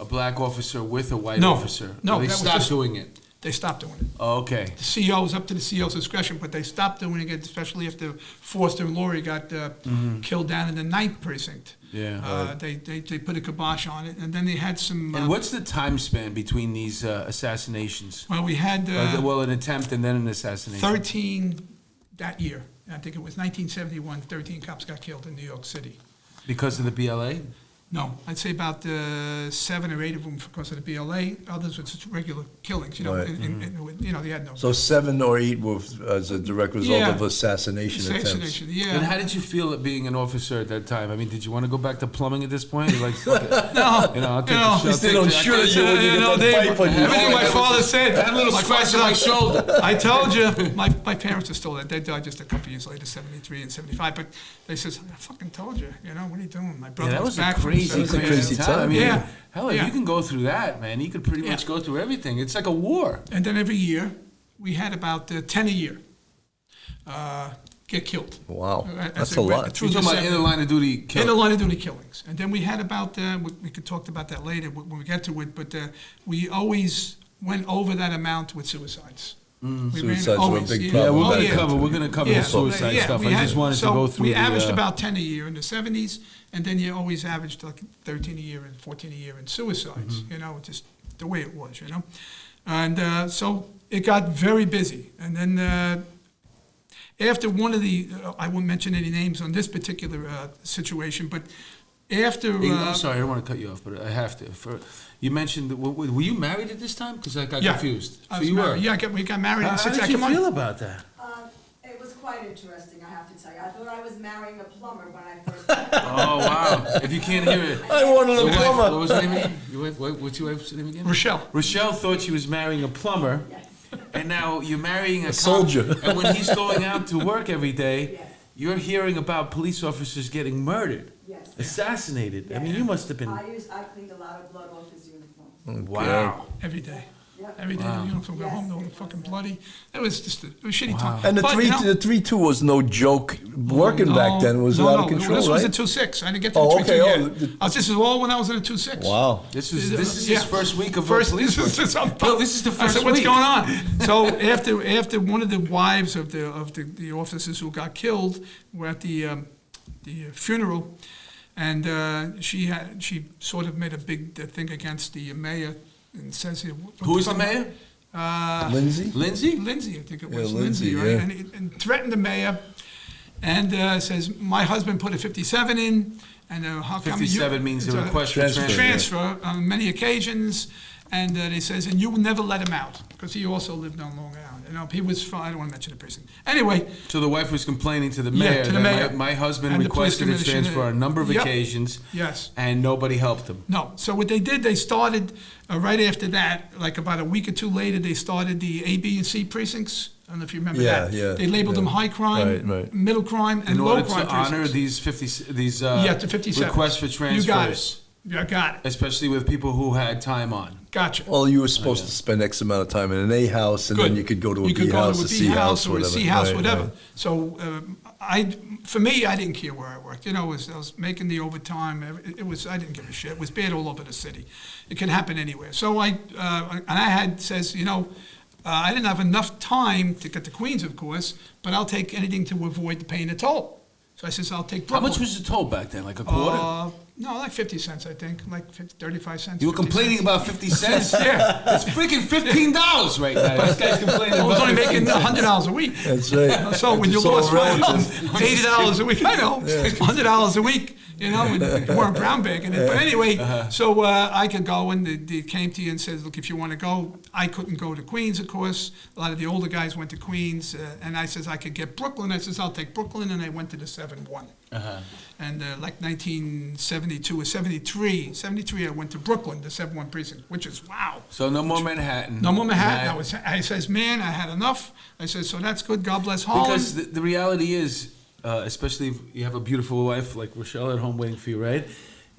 a black officer with a white No, officer? no, Or they that was stopped just- doing it. They stopped doing it. Oh, okay. The CO was up to the CO's discretion, but they stopped doing it, especially after Foster and Laurie got killed down in the 9th precinct. Yeah. They put a kibosh on it, and then they had some. And what's the time span between these assassinations? Well, we had Well, an attempt and then an assassination. 13 that year. I think it was 1971. 13 cops got killed in New York City. Because of the BLA? No, I'd say about 7 or 8 of them because of the BLA. Others were just regular killings. You know, Right. They had no. So 7 or 8 were as a direct result Yeah. of assassination attempts. Assassination, yeah. And how did you feel at being an officer at that time? I mean, did you want to go back to plumbing at this point? You're like, fuck it. No, You know, I'll take you know, the shot. They don't shoot at you when you get the Dave, pipe on you. everything my father said. That little my scratch father on my said, shoulder. I told you, my parents are still there. They died just a couple years later, 73 and 75. But they says, I fucking told you. You know, what are you doing? My brother Yeah, that was was a back from crazy, 73. crazy time. I time. mean, Yeah. hell, if Yeah. you can go through that, man, you could pretty much Yeah. go through everything. It's like a war. And then every year, we had about 10 a year get killed. Wow, As that's they a went lot. through You're the talking about in the line of duty In the kill. line of duty killings. And then we had about, we could talk about that later when we get to it, but we always went over that amount with suicides. We ran Suicides were a always, big yeah. Yeah, problem. we're Oh, gonna yeah. cover. We're gonna cover Yeah, the suicide yeah, stuff. we I had- just wanted so to go through we the. averaged about 10 a year in the 70s, and then you always averaged like 13 a year and 14 a year in suicides. Mm-hmm. You know, just the way it was. You know, and so it got very busy, and then. After one of the, I won't mention any names on this particular situation, but after. Hey, I'm sorry, I don't want to cut you off, but I have to. You mentioned, were you married at this time? Because I got Yeah. confused. I So was you were. married. Yeah, we got married How in did 6 you feel about that? It was quite interesting, I have to tell you. I thought I was marrying a plumber when I first met him. Oh wow! If you can't hear it, I wanted Your a wife, plumber. what was her name again? Your wife, what's your wife's name again? Rochelle. Rochelle thought she was marrying a plumber, Yes. and now you're marrying a soldier. And when he's going out to work every day, Yes. you're hearing about police officers getting murdered, Yes. assassinated. I mean, you must have been. I cleaned a lot of blood off his uniform. Wow. Every day. Yep. Every day the uniform go home, they were fucking bloody. It was just it was shitty time. And the But, 3-2 was no joke. Working back then was out of control, This was right? a 2-6. I didn't get to Oh, the 3-2 okay, yet. This is all when I was in a 2-6. Wow. This is his Yeah. first week of First, police work. Bill, this is the I first said, what's week. going on? So after one of the wives of the officers who got killed were at the funeral, and she sort of made a big thing against the mayor and says here. Who is the mayor? Lindsay? Lindsay? Lindsay, I think it was Yeah, Lindsay, Lindsay, right? yeah. And threatened the mayor, and says my husband put a 57 in, and how come 57 means a request for transfer. transfer on many occasions, and they says, and you will never let him out because he also lived on Long Island. You know, he was fine. I don't want to mention the precinct. Anyway, So the wife was complaining to the Yeah, mayor to the that mayor. my husband And the police requested a commissioner- transfer on a number of Yep. occasions, yes. and nobody helped him. No. So what they did, they started right after that, like about a week or two later, they started the A, B, and C precincts. I don't know if you remember Yeah, that. yeah, They labeled them yeah. high crime, Right, right. middle crime, and In low order crime to honor precincts. these Yeah, to 57. requests for transfers, You got it. Yeah, got it. especially with people who had time on. Gotcha. Well, you were supposed to spend X amount of time in an A house, and then Good. you could go to a You B could go house, to a C house, or a whatever. C house, Right, whatever. right. So for me, I didn't care where I worked. You know, I was making the overtime. It was I didn't give a shit. It was bad all over the city. It can happen anywhere. So I says, you know, I didn't have enough time to get to Queens, of course, but I'll take anything to avoid paying the toll. So I says, I'll take How Brooklyn. much was the toll back then? Like a quarter? No, like 50 cents, I think. Like 35 cents. You were 50 complaining cents. about 50 cents? Yeah. It's freaking $15 right now. This guy's complaining I was about only 15 making cents. $100 a week. That's right. So when you It's all lost relative. $80 a week, I know, $100 a week, you know, and you weren't brown bagging it. But anyway, so I could go, and they came to you and said, look, if you want to go, I couldn't go to Queens, of course. A lot of the older guys went to Queens, and I says I could get Brooklyn. I says I'll take Brooklyn, and I went to the 7-1. And like 1972 or 73, I went to Brooklyn, the 7-1 precinct, which is wow. So no more Manhattan. No more Manhattan. I says, man, I had enough. I says, so that's good. God bless Harlem. Because the reality is, especially if you have a beautiful wife like Rochelle at home waiting for you, right?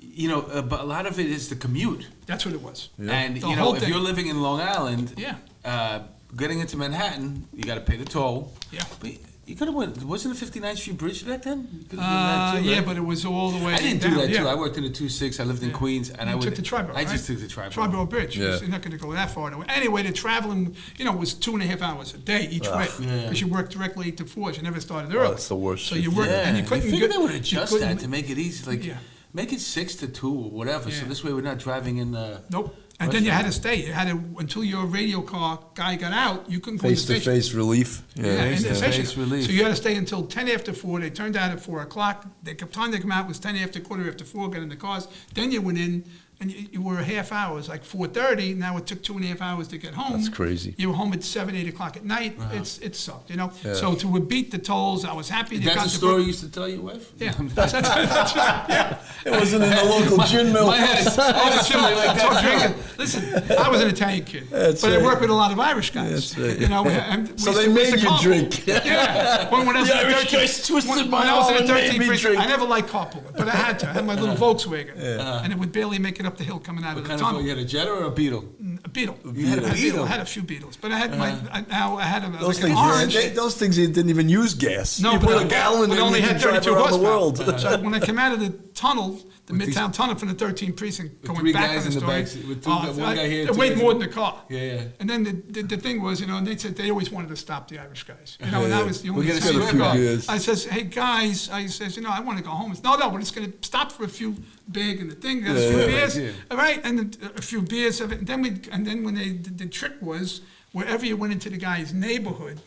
You know, but a lot of it is the commute. That's what it was. And, The you know, whole if thing. you're living in Long Island, Yeah. getting into Manhattan, you got to pay the toll. Yeah. But You could have went. Wasn't the 59th Street Bridge back then? You could've done that too, Yeah, right? but it was all the way I didn't down. do that too. Yeah. I worked in the 2-6. I lived in Yeah. Queens, and I You would. took the Triborough, I just right? took the Triborough. Triborough Bridge. Yeah. You're not going to go that far away. Anyway, the traveling, was 2.5 hours a day each way. Yeah. Because you worked directly 8 to 4. You never started early. that's the worst So you shift. worked, and you couldn't I figured get- they would you adjust couldn't- that to make it easy. Like, Yeah. make it 6 to 2 or whatever. So Yeah. this way we're not driving in. Nope. And then you had to stay. You had to, until your radio car guy got out, you couldn't go in the station. Face-to-face relief. Yeah, in the Face-to-face station. relief. So you had to stay until 10 after 4. They turned out at 4 o'clock. The time they come out was 10 after, quarter after 4, got in the cars. Then you went in, and you were a half hour. It was like 4:30. Now it took 2.5 hours to get home. That's crazy. You were home at 7, 8 o'clock at night. It sucked, Yeah. So to beat the tolls, I was happy. they That's got the the story book. you used to tell your wife? Yeah, that's right. Yeah. It wasn't in the local gin mill. My head is something like that. Listen, I was an Italian kid, That's but I right. worked with a lot of Irish guys. That's right. And we So used they to- we made used to you carpool. drink. Yeah. When I was The in the Irish 13 guys twisted when my I was in arm the and made 13 me precinct, drink. I never liked carpooling, but I had to. I had my little Volkswagen, and it would barely make it up the hill coming out of What the kind of tunnel. you had a Jetta or a Beetle? A Beetle. You had a Beetle? I had a few Beetles, but I had I had Those like an things, orange. those things didn't even use gas. No, you but put a gallon but in, only you had can drive 32 around the horsepower. world. So when I came out of the tunnel, the With Midtown tunnel from the 13th precinct, going three back guys on the in the story, back, with one guy here, it two weighed guys more in- than the car. Yeah. And then the thing was, and they said they always wanted to stop the Irish guys. And I was the only We're gonna Irish see a few guy. beers. I says, hey guys, I says, I want to go home. No, but it's going to stop for a few big and the thing, a few beers, yeah. all right, and a few beers of it. And then when the trick was, wherever you went into the guy's neighborhood,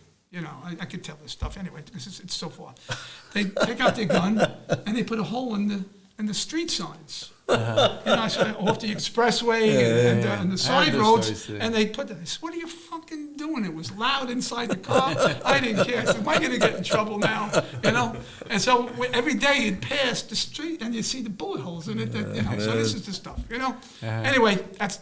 I could tell this stuff anyway because it's so far. They take out their gun and they put a hole in the street signs. So off the expressway and the side those roads, stories, too. and they put that. I said, "What are you fucking doing?" It was loud inside the car. I didn't care. I said, "Am I going to get in trouble now?" And so every day you'd pass the street and you'd see the bullet holes in it. So this is the stuff. Anyway, that's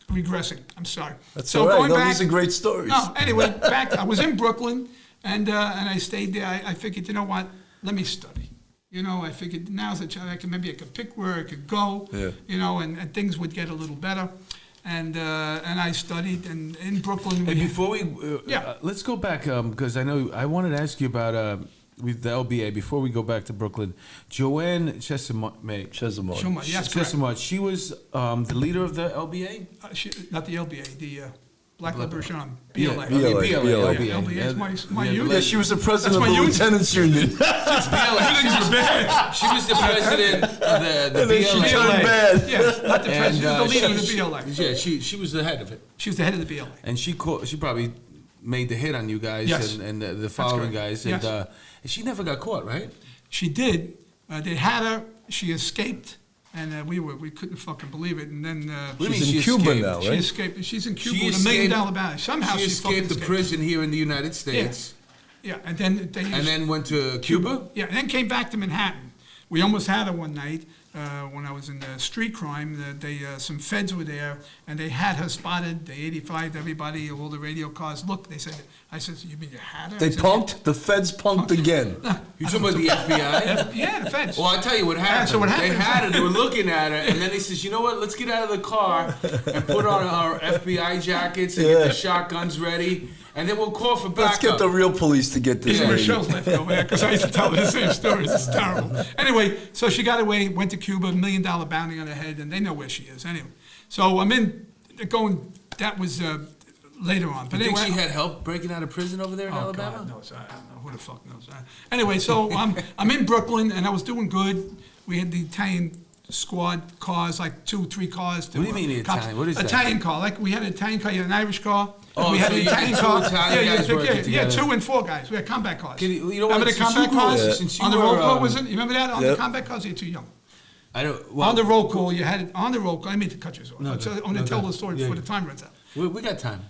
regressing. I'm sorry. That's so all right. going No, back, these are great stories. no, anyway, back. I was in Brooklyn, and I stayed there. I figured, you know what? Let me study. I figured now's the time. Maybe I could pick where I could go. Yeah. And things would get a little better. And I studied, and in Brooklyn. Hey, before we, Yeah. let's go back because I know I wanted to ask you about with the LBA before we go back to Brooklyn. Joanne Chesimard, Chesimard, yes, correct. Chesimard. She was the leader of the LBA. Not the LBA, the Black Liberation Army, Yeah, BLA. BLA. Yeah, LBA. LBA is my Yeah, unit. Yeah, she was the president That's of my the union. lieutenants union. She was the president of the And then she BLA. turned bad. Yes, not the president, she was the leader of the she- BLA. Yeah, she was the head of it, She was the head of the BLA. and she probably made the hit on you guys Yes. and the following correct. guys, and Yes. she never got caught, right? She did. They had her. She escaped, and we couldn't fucking believe it. And then What do you She's mean in she Cuba escaped? now, she right? escaped. She's in Cuba She with $1 million escaped- bounty. Somehow she she fucking escaped the prison here in the United States, Yeah, and then they and then went to Cuba. Yeah, and then came back to Manhattan. We almost had her one night when I was in street crime. Some feds were there, and they had her spotted. They 85'd everybody, all the radio cars. Look, they said. I said, "You mean you had her?" They I said, punked. The feds punked again. You talking about the FBI? Yeah, the feds. Well, I'll tell you what happened. so what They happened- had her, they were looking at her, and then they says, you know what, let's get out of the car and put on our FBI jackets and get the shotguns ready, and then we'll call for backup. Let's get the real police to get this Yeah, lady. Michelle's laughing over there because I used to tell her the same stories. It's terrible. Anyway, so she got away, went to Cuba, $1 million bounty on her head, and they know where she is. Anyway, so I'm in going. That was later on. But You think anyway, she had help breaking out of prison over there in oh, Alabama? God knows. I don't know. Who the fuck knows? Anyway, so I'm in Brooklyn, and I was doing good. We had the Italian squad cars, like 2-3 cars. What do you mean the Italian? What is that? Italian car. Like we had an Italian car, you had an Irish car. Oh, we had so an you had Italian two car. Italian guys working yeah, together. 2 and 4 guys. We had combat cars. Can you know what, remember the since combat you were- cars? since you On the were, roll call, um, was it? You remember that? On Yep. the combat cars, you're too young. I don't. Well, On the roll call, you had it on the roll call. I mean to cut you off. No, I no, want to no, tell no. the story Yeah. before the time runs out. we got time.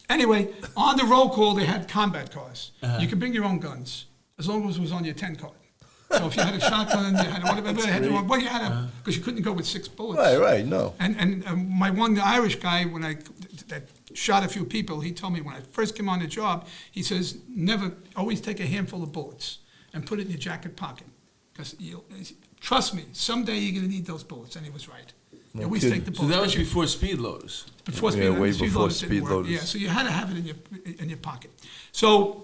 Anyway, on the roll call, they had combat cars. Uh-huh. You could bring your own guns, as long as it was on your 10 card. So if you had a shotgun, you had whatever, well, you had because you couldn't go with 6 bullets. Right, no. And my one Irish guy, that shot a few people, he told me when I first came on the job, he says, always take a handful of bullets and put it in your jacket pocket. Because trust me, someday you're going to need those bullets. And he was right. You always kidding. take the So bullets. that was before speed loaders. Before Yeah, way before loaders speed didn't work. loaders. Yeah, so you had to have it in your pocket. So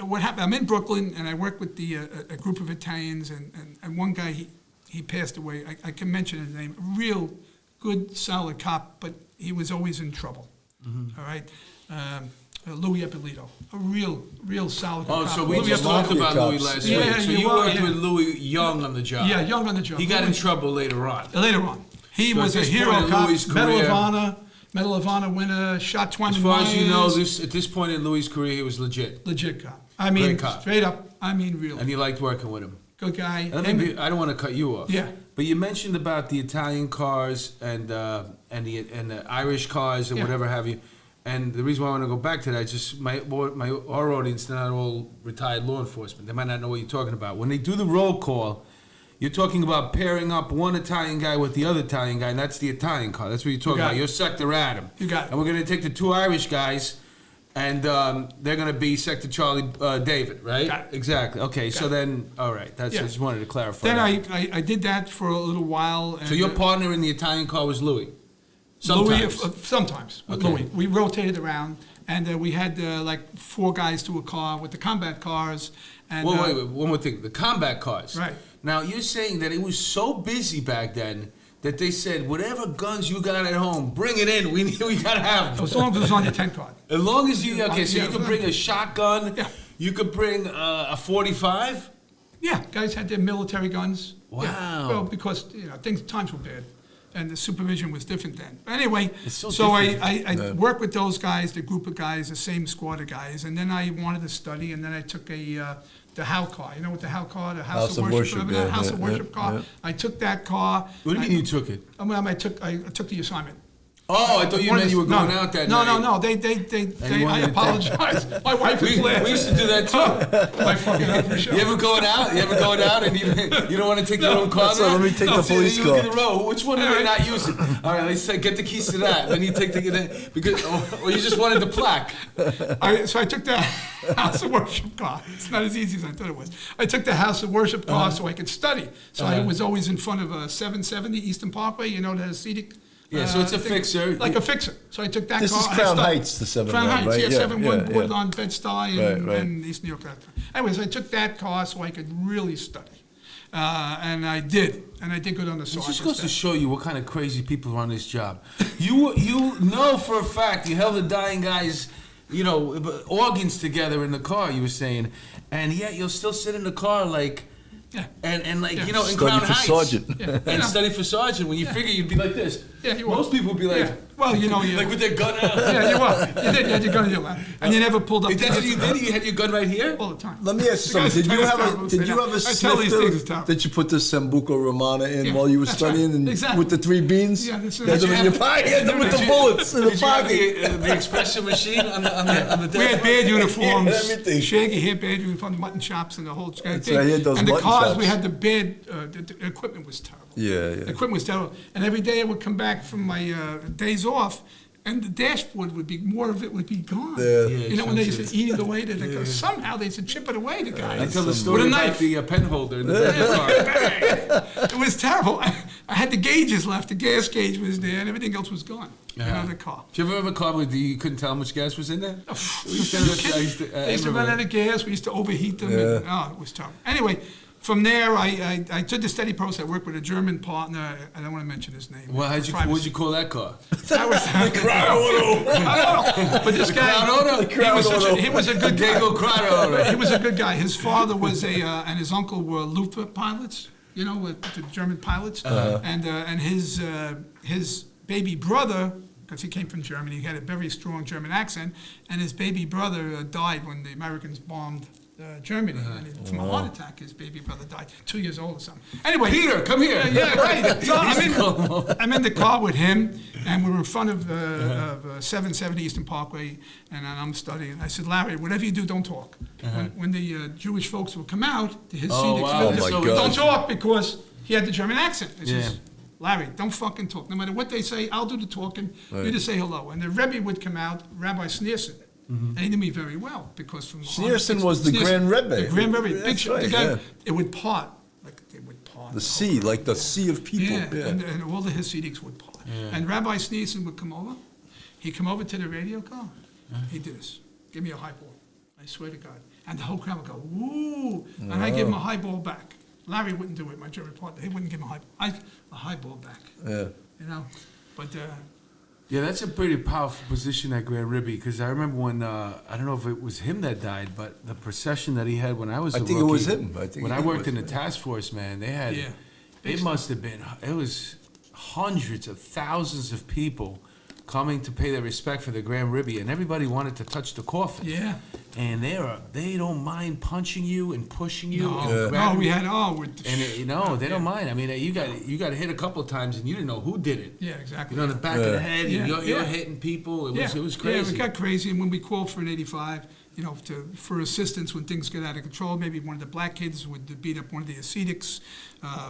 what happened, I'm in Brooklyn, and I work with a group of Italians, and one guy, he passed away. I can mention his name. Real good, solid cop, but he was always in trouble. All right? Louis Eppolito, a real solid cop. Oh, so we just talked about Louis last week. So you worked with Louis young on the job. Yeah, young on the job. He got in trouble later on. Later on. He So was at a this hero point in cop, Louis' Medal of career- Honor, Medal of Honor winner, shot 20 As far as you know, Myers. at this point in Louis' career, he was legit. Legit cop. I mean, Great cop. straight up, I mean, really. And you liked working with him. Good guy. I don't want to cut you off. Yeah. But you mentioned about the Italian cars and the Irish cars and Yeah. whatever have you. And the reason why I want to go back to that is just our audience, they're not all retired law enforcement. They might not know what you're talking about. When they do the roll call, you're talking about pairing up one Italian guy with the other Italian guy, and that's the Italian car. That's what you're talking got about. it. You're Sector Adam. You got it. And we're going to take the two Irish guys, and they're going to be Sector Charlie David, right? Got it. Exactly. Okay, so it. then, all right. I Yeah. just wanted to clarify Then that. I did that for a little while. And So your partner in the Italian car was Louis? Louis, Sometimes. sometimes with Okay. Louis. We rotated around, and we had like 4 guys to a car with the combat cars. And, Wait, one more thing. The combat cars. Right. Now, you're saying that it was so busy back then that they said, whatever guns you got at home, bring it in. We got to have them. As long as it was on your 10 card. As long as you, okay, so Yeah, you could bring a shotgun. Yeah. You could bring a 45. Yeah, guys had their military guns. Yeah. Wow. Well, because times were bad, and the supervision was different then. But anyway, It's so I worked with those guys, the group of guys, the same squad of guys, and then I wanted to study, and then I took the Howe car. You know what the Howe car, the House of Worship, Worship, whatever, yeah, House yeah, of Worship yeah, car. yeah. I took that car. What do you mean you took it? I took the assignment. Oh, I thought you meant you were going out that night. No. They you I wanted to- apologize. My wife is laughing. We used to do that too. My fucking husband. You ever going out? And you don't want to take your own car? So back? let me take the See, police you look car. at the road. Which one are they not using? All right, let's say get the keys to that. Then you take because or you just wanted the plaque. So I took the House of Worship car. It's not as easy as I thought it was. I took the House of Worship car so I could study. So I was always in front of a 770 Eastern Parkway, the Hasidic. Yeah, so it's a thing. fixer. Like a fixer. So I took that This car. is and I Crown studied. Heights, the 7 Crown Heights, right? yeah, 7-1 yeah. on Bed-Stuy Right. and East New York. Anyways, I took that car so I could really study. And I did. And I did good on the It sergeant's just goes to test. show you what kind of crazy people are on this job. You know for a fact you held the dying guy's, organs together in the car. You were saying, and yet you'll still sit in the car like. Yeah. And like, Yeah. in Study Crown for Heights. sergeant. Yeah. And study for sergeant. When you figure you'd be like this. Yeah, you Most were. people would be like, Yeah. Well, you like with their gun out. Yeah, you were. You did. You had your gun in your lap. And you never pulled up. That's what you did? You had your gun right here? All the time. Let me ask you The guys something. Did you tell us have terrible. a I tell these things it's snifter terrible. that you put the Sambuca Romana in Yeah, while you were that's right. studying and Exactly. with the 3 beans? Yeah, that's You had them right. in your pocket. You had them with the bullets in the Did you have pocket. the espresso machine on the We had bad uniforms. Yeah, everything. Shaggy had bad uniforms, mutton chops, and the whole thing. That's right, he had those and the mutton cars, chops. we had the bad, the equipment was terrible. Yeah, The yeah. equipment was terrible. And every day I would come back from my days off, and the dashboard would be, more of it would be gone. Yeah. You know, when they used to eat it away, somehow they used to chip it away, the I guys. tell the With story a about knife. the pen holder in the back of the car. It was terrible. I had the gauges left. The gas gauge was there, and everything else was gone. Yeah. The car. Did you ever have a car where you couldn't tell how much gas was in there? They used to run out of gas. We used to overheat them. And, it was tough. Anyway, from there, I took the steady post. I worked with a German partner. I don't want to mention his name. Well, Privacy. what'd you call that car? That was But this guy, he was a good guy. Dago Crowder. He was a good guy. His father was and his uncle were Luftwaffe pilots. With the German pilots, and his baby brother, because he came from Germany, he had a very strong German accent, and his baby brother died when the Americans bombed Germany. And from a heart attack, his baby brother died, 2 years old or something. Anyway, Peter, come here. Yeah, right. So I'm in the car with him, and we were in front of 770 Eastern Parkway, and I'm studying. I said, Larry, whatever you do, don't talk. When the Jewish folks would come out, the Hasidics, wow. Oh, my God. don't talk, because he had the German accent. I says, Yeah. Larry, don't fucking talk. No matter what they say, I'll do the talking. You just say hello. And the Rebbe would come out, Rabbi Sneerson. And he knew me very well, because from Sneerson was the Grand Rebbe. The Grand Rebbe. That's Big, right, the guy, yeah. it would part. Like, they would part. The sea, like the sea of people. Yeah, Yeah. and all the Hasidics would part. And Rabbi Sneerson would come over. He'd come over to the radio car. He'd do this. Give me a high ball. I swear to God. And the whole crowd would go, woo, and I give him a high ball back. Larry wouldn't do it, my jury partner. He wouldn't give him a high ball back. Yeah. You know, but Yeah, that's a pretty powerful position at Grand Ribby, because I remember when, I don't know if it was him that died, but the procession that he had when I was a I think it rookie, was him. I think when I it worked was in the him. task force, man, they had, Yeah. it must have been, it was hundreds of thousands of people coming to pay their respect for the Grand Ribby, and everybody wanted to touch the coffin. yeah. And they don't mind punching you and pushing you. No, and no, grabbing we you. had, They don't mind. I mean, you got hit a couple of times and you didn't know who did it. Yeah, exactly. You know, on the back of the head, Yeah, you're yeah. hitting people. It was Yeah, crazy. it got crazy, and when we called for an 85, you know, for assistance when things get out of control, maybe one of the black kids would beat up one of the ascetics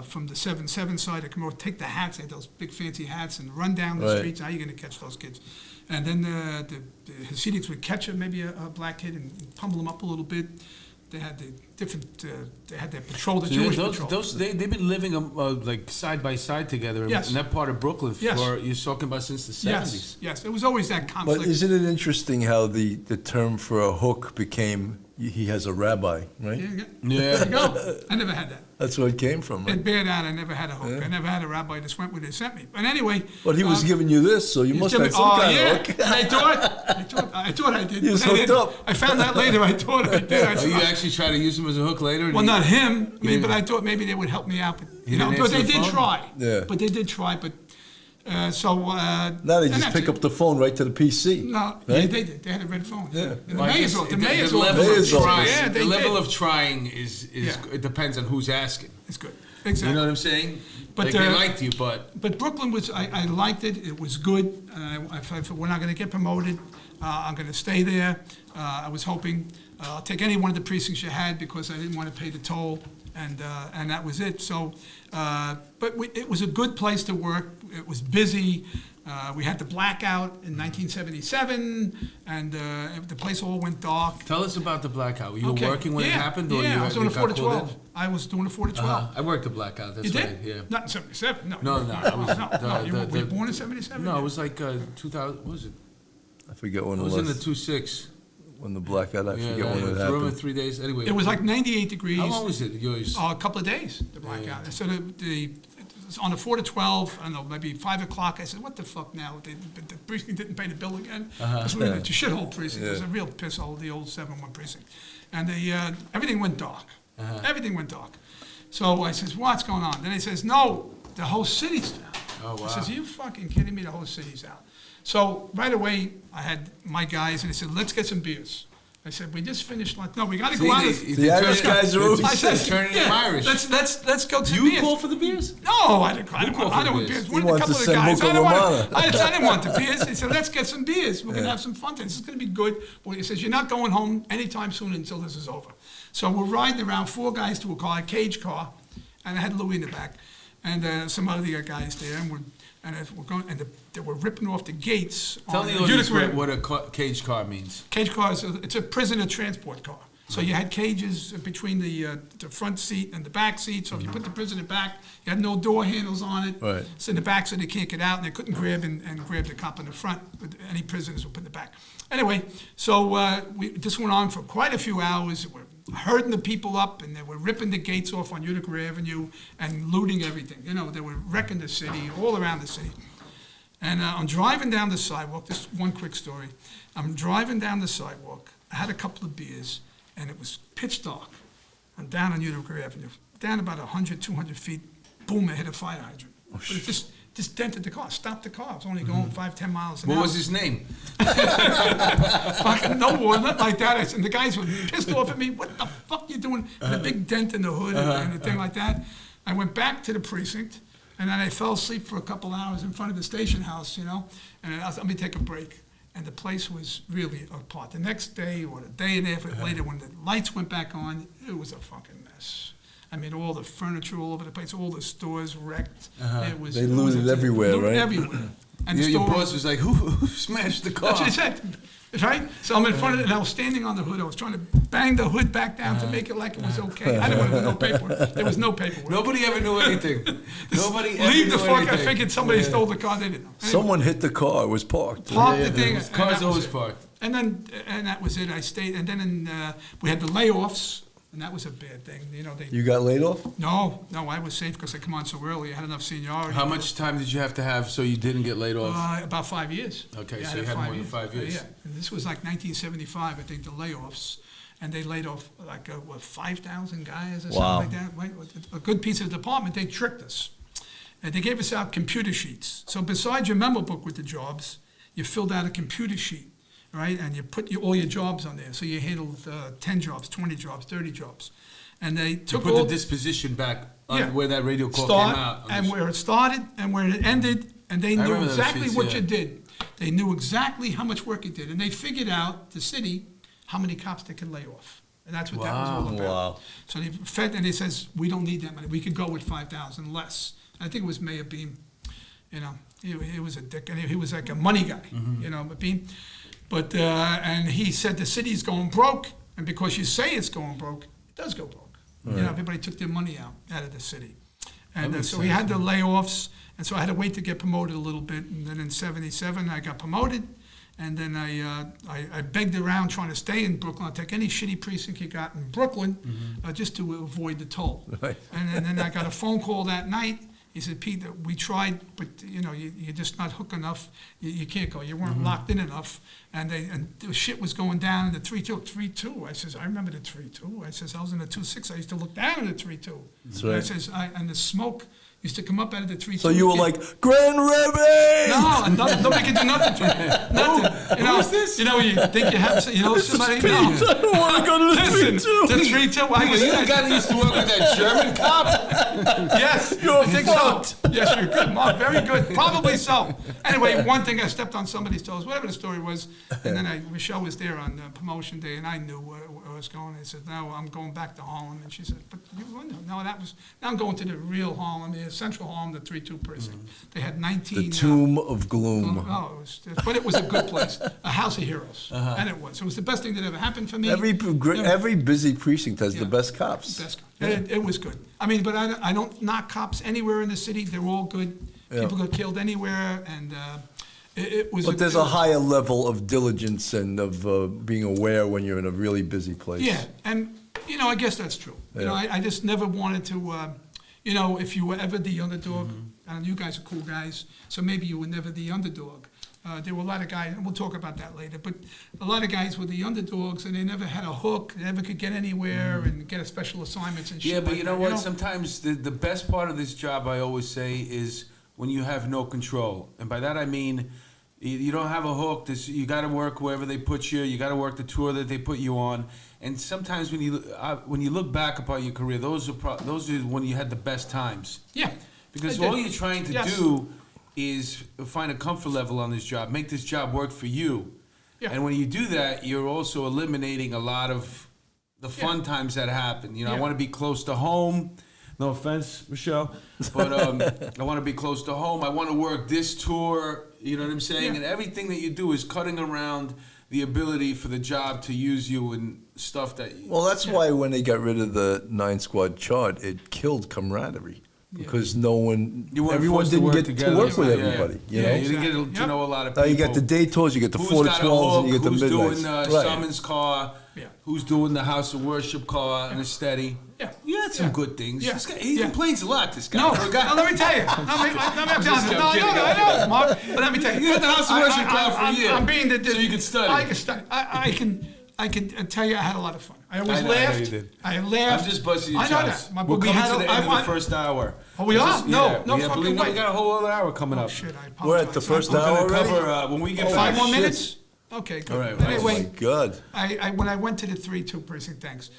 from the 7-7 side. They come over, take the hats, they had those big fancy hats, and run down the Right. streets. How are you going to catch those kids? And then the Hasidics would catch maybe a black kid and pummel him up a little bit. They had the different, they had their patrol, the So Jewish patrol. they've been living like side by side together in, Yes. in that part of Brooklyn for, Yes. you're talking about since the 70s. Yes, there was always that conflict. But isn't it interesting how the term for a hook became, he has a rabbi, right? Yeah, Yeah. there you go. I never had that. That's where it came from, right? It bared out. I never had a hook. Yeah. I never had a rabbi that went with it sent me. But anyway. But he was giving you this, so you he was must have giving- some kind yeah. of hook. And I thought I did. He was but I hooked didn't. up. I found out later. I thought I did. I Oh, said, you actually try to use him as a hook later? well, not him. I mean, didn't- but I thought maybe they would help me out. But, He you know, didn't but they answer the did phone? try. Yeah. But they did try. But Now they and just that's pick it. up the phone right to the PC. No, right? yeah, they did. They had a red phone. Yeah. And the Well, I mayor's guess office. The the mayor's level office. of Mayor's office. trying, Yeah, the they level did. of trying is Yeah. it depends on who's asking. It's good. You Exactly. know what I'm saying? But, Like, they uh, liked you, but But Brooklyn was, I liked it, it was good. If we're not gonna get promoted, I'm gonna stay there. I was hoping, I'll take any one of the precincts you had because I didn't wanna pay the toll, and that was it. So, it was a good place to work, it was busy. We had the blackout in 1977, and the place all went dark. tell us about the blackout. Were you Okay. working when it Yeah, happened? Or yeah, you I was doing a got 4 to called in? 12. I was doing a 4 to 12. I worked the blackout, that's You right, did? yeah. Not in 77, no. No, I was- No, you were the- born in 77? No, it was like 2000, what was it? I forget when It it was in the was. 26. When the blackout, I Yeah, forget when it room in happened. 3 days, anyway. It was like 98 degrees. How long was it, yours? A couple of days, the blackout. So it was on the 4 to 12, I don't know, maybe 5 o'clock, I said, what the fuck now? The precinct didn't pay the bill again. Because we were in a shithole precinct. It was a real pisshole, the old 7-1 precinct. And everything went dark. Everything went dark. So I says, what's going on? Then he says, no, the whole city's down. Oh, wow. I says, are you fucking kidding me? The whole city's out. So right away, I had my guys, and they said, let's get some beers. I said, we just finished lunch. No, we got to go out. The Irish guys are I said, turning them Irish. Let's go to You beers. call for the beers? No, I didn't. I called don't for want the beers. beers? One He of the wants couple to of send guys. Luca I don't Romano. want. I didn't want the beers. He said, "Let's get some beers. We're gonna have some fun. This is gonna be good." Well, he says, "You're not going home anytime soon until this is over." So we're riding around, 4 guys to a car, a cage car, and I had Louis in the back, and some other guys there, and we're going, and they were ripping off the gates. Tell on the the audience Utica- what a cage car means. Cage car it's a prisoner transport car. So you had cages between the front seat and the back seat. So if you put the prisoner back, you had no door handles on it. Right. It's in the back so they can't get out, and they couldn't grab and grab the cop in the front. But any prisoners were put in the back. Anyway, so this went on for quite a few hours. We're herding the people up, and they were ripping the gates off on Utica Avenue and looting everything. You know, they were wrecking the city, all around the city. And I'm driving down the sidewalk. This is one quick story. I'm driving down the sidewalk. I had a couple of beers, and it was pitch dark. I'm down on Utica Avenue, down about 100, 200 feet. Boom, I hit a fire hydrant. But it just dented the car, stopped the car. I was only going 5, 10 miles an hour. What was his name? Fucking no war, nothing like that. And the guys were pissed off at me. What the fuck you doing? And a big dent in the hood and a thing like that. I went back to the precinct, and then I fell asleep for a couple hours in front of the station house, you know. And I was, let me take a break. And the place was really apart. The next day or the day and a half later, when the lights went back on, it was a fucking mess. I mean, all the furniture all over the place, all the stores wrecked. It was, They it was looted everywhere, right? Everywhere. And the Your store, boss was like, who smashed the car? that's what he said, right? So I'm in front of it, and I was standing on the hood. I was trying to bang the hood back down to make it like it was okay. I didn't want no paperwork. There was no paperwork. Nobody ever knew anything. Nobody ever Leave knew the fuck. anything. I figured somebody stole the car. They didn't know. Anyway, Someone hit the car, it was parked. parked the thing. Car's and that was always it. parked. And that was it. I stayed, and then we had the layoffs, and that was a bad thing. You know, You got laid off? No, I was safe because I come on so early. I had enough seniority. How much time did you have to have so you didn't get laid off? About 5 years. Okay, Yeah, I so you had more than 5 years. Yeah, and this was like 1975, I think, the layoffs. And they laid off like, 5,000 guys or Wow. something like that. Right? A good piece of the department, they tricked us. And they gave us out computer sheets. So besides your memo book with the jobs, you filled out a computer sheet, right? And you put all your jobs on there. So you handled 10 jobs, 20 jobs, 30 jobs. And they You took put all the disposition back on Yeah. where that radio call start came out. and where it started and where it ended, and they knew remember those exactly sheets, what yeah. you did. They knew exactly how much work you did, and they figured out, the city, how many cops they could lay off. And that's what that was all about. Wow. So they fed, and they says, we don't need that money. We could go with 5,000 less. I think it was Mayor Beam. You know, he was a dick, and he was like a money guy, Mm-hmm. you know, but Beam. But, and he said the city's going broke, and because you say it's going broke, it does go broke. You know, everybody took their money out of the city. And makes so we sense, had the layoffs, and so I had to wait to get promoted a little bit. And then in '77, I got promoted, and then I begged around trying to stay in Brooklyn. I'll take any shitty precinct you got in Brooklyn, just to avoid the toll. Right. And then I got a phone call that night. He said, Pete, we tried, but you know, you're just not hook enough. You can't go. You weren't locked in enough. And the shit was going down in the 3-2. I says, I remember the 3-2. I says, I was in the 2-6. I used to look down in the 3-2. That's And I right. says, and the smoke used to come up out of the 3-2. So you were like, Grand Rebbe! No, and nobody could do nothing to me. Nothing. You know, Who's this? You know, you think you have, somebody. Pete, I don't want to go to the Listen, 3-2. the 3-2. I was You the guy that used to work with that German cop? Yes, You're I think fucked. so. Yes, you're good, Mark. Very good. Probably so. Anyway, one thing, I stepped on somebody's toes, whatever the story was, and then Michelle was there on promotion day, and I knew where I was going. I said, no, I'm going back to Harlem. And she said, but you wouldn't know. Now I'm going to the real Harlem, the Central Harlem, the 3-2 precinct. They had 19. The Tomb of Gloom. But it was a good place, a house of heroes, and it was. It was the best thing that ever happened for me. Every busy precinct has the Yeah. best cops. Best. It was good. I mean, but I don't knock cops anywhere in the city. They're all good. Yeah. People got killed anywhere, and it was. But there's a higher level of diligence and of being aware when you're in a really busy place. Yeah, and you know, I guess that's true. You know, Yeah. I just never wanted to. You know, if you were ever the underdog, and you guys are cool guys, so maybe you were never the underdog. There were a lot of guys, and we'll talk about that later, but a lot of guys were the underdogs, and they never had a hook, they never could get anywhere and get a special assignments and shit. Yeah, but like you know that, what? Sometimes the best part of this job, I always say, is when you have no control. And by that I mean, you don't have a hook. You got to work wherever they put you. You got to work the tour that they put you on. And sometimes when you look back upon your career, those are when you had the best times. Yeah. Because I did. all you're trying to Yes. do is find a comfort level on this job, make this job work for you. Yeah. And when you do that, you're also eliminating a lot of the fun times that happen. You know, I Yeah. want to be close to home. No offense, Michelle, but I want to be close to home. I want to work this tour. You know what I'm saying? Yeah. And everything that you do is cutting around the ability for the job to use you and stuff that. Well, that's why when they got rid of the 9-squad chart, it killed camaraderie. Because everyone didn't get to work with everybody. You know? You didn't get to know a lot of people. Now you got the day tours, you get the Who's 4 to got a 12s, and you hook, get the who's midnights. doing the Right. summons car, who's doing the house of worship car and a steady. Yeah. You had some Yeah. good things. Yeah. This guy, he Yeah. complains a lot, this guy. No, For a guy. no, let me tell you. Let me tell you. No, kidding. I know, Mark. But let me tell you. You had the house of worship crowd for a year, I'm being the so you could study. I can study. I can tell you I had a lot of fun. I always I know laughed. you did. I laughed. I'm just busting your I know chops. that. But We're we coming had to the end of the first hour. Oh, we are? No yeah, fucking believe me, way. we got a whole other hour coming Oh, up. shit, I apologize. We're at the first We're hour going to already? cover, when we get Five back. more shit. minutes? Okay, good. All right, right. Anyway, Oh, my God. I when I went to the 3-2 precinct, thanks.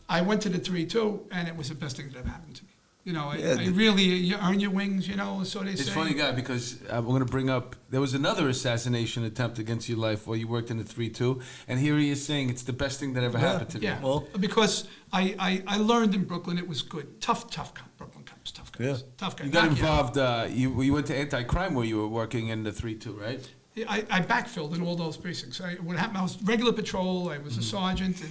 I went to the 3-2, and it was the best thing that ever happened to me. I really, you earn your wings, so they say. It's funny, guy, because I'm going to bring up, there was another assassination attempt against your life while you worked in the 3-2, and here he is saying it's the best thing that ever happened to me. Yeah, Well- because I learned in Brooklyn it was good. Tough Brooklyn cops, tough guys. Yeah. Tough guys. You got Knock you out. involved, you went to anti-crime where you were working in the 3-2, right? I backfilled in all those precincts. What happened? I was regular patrol. I was a sergeant,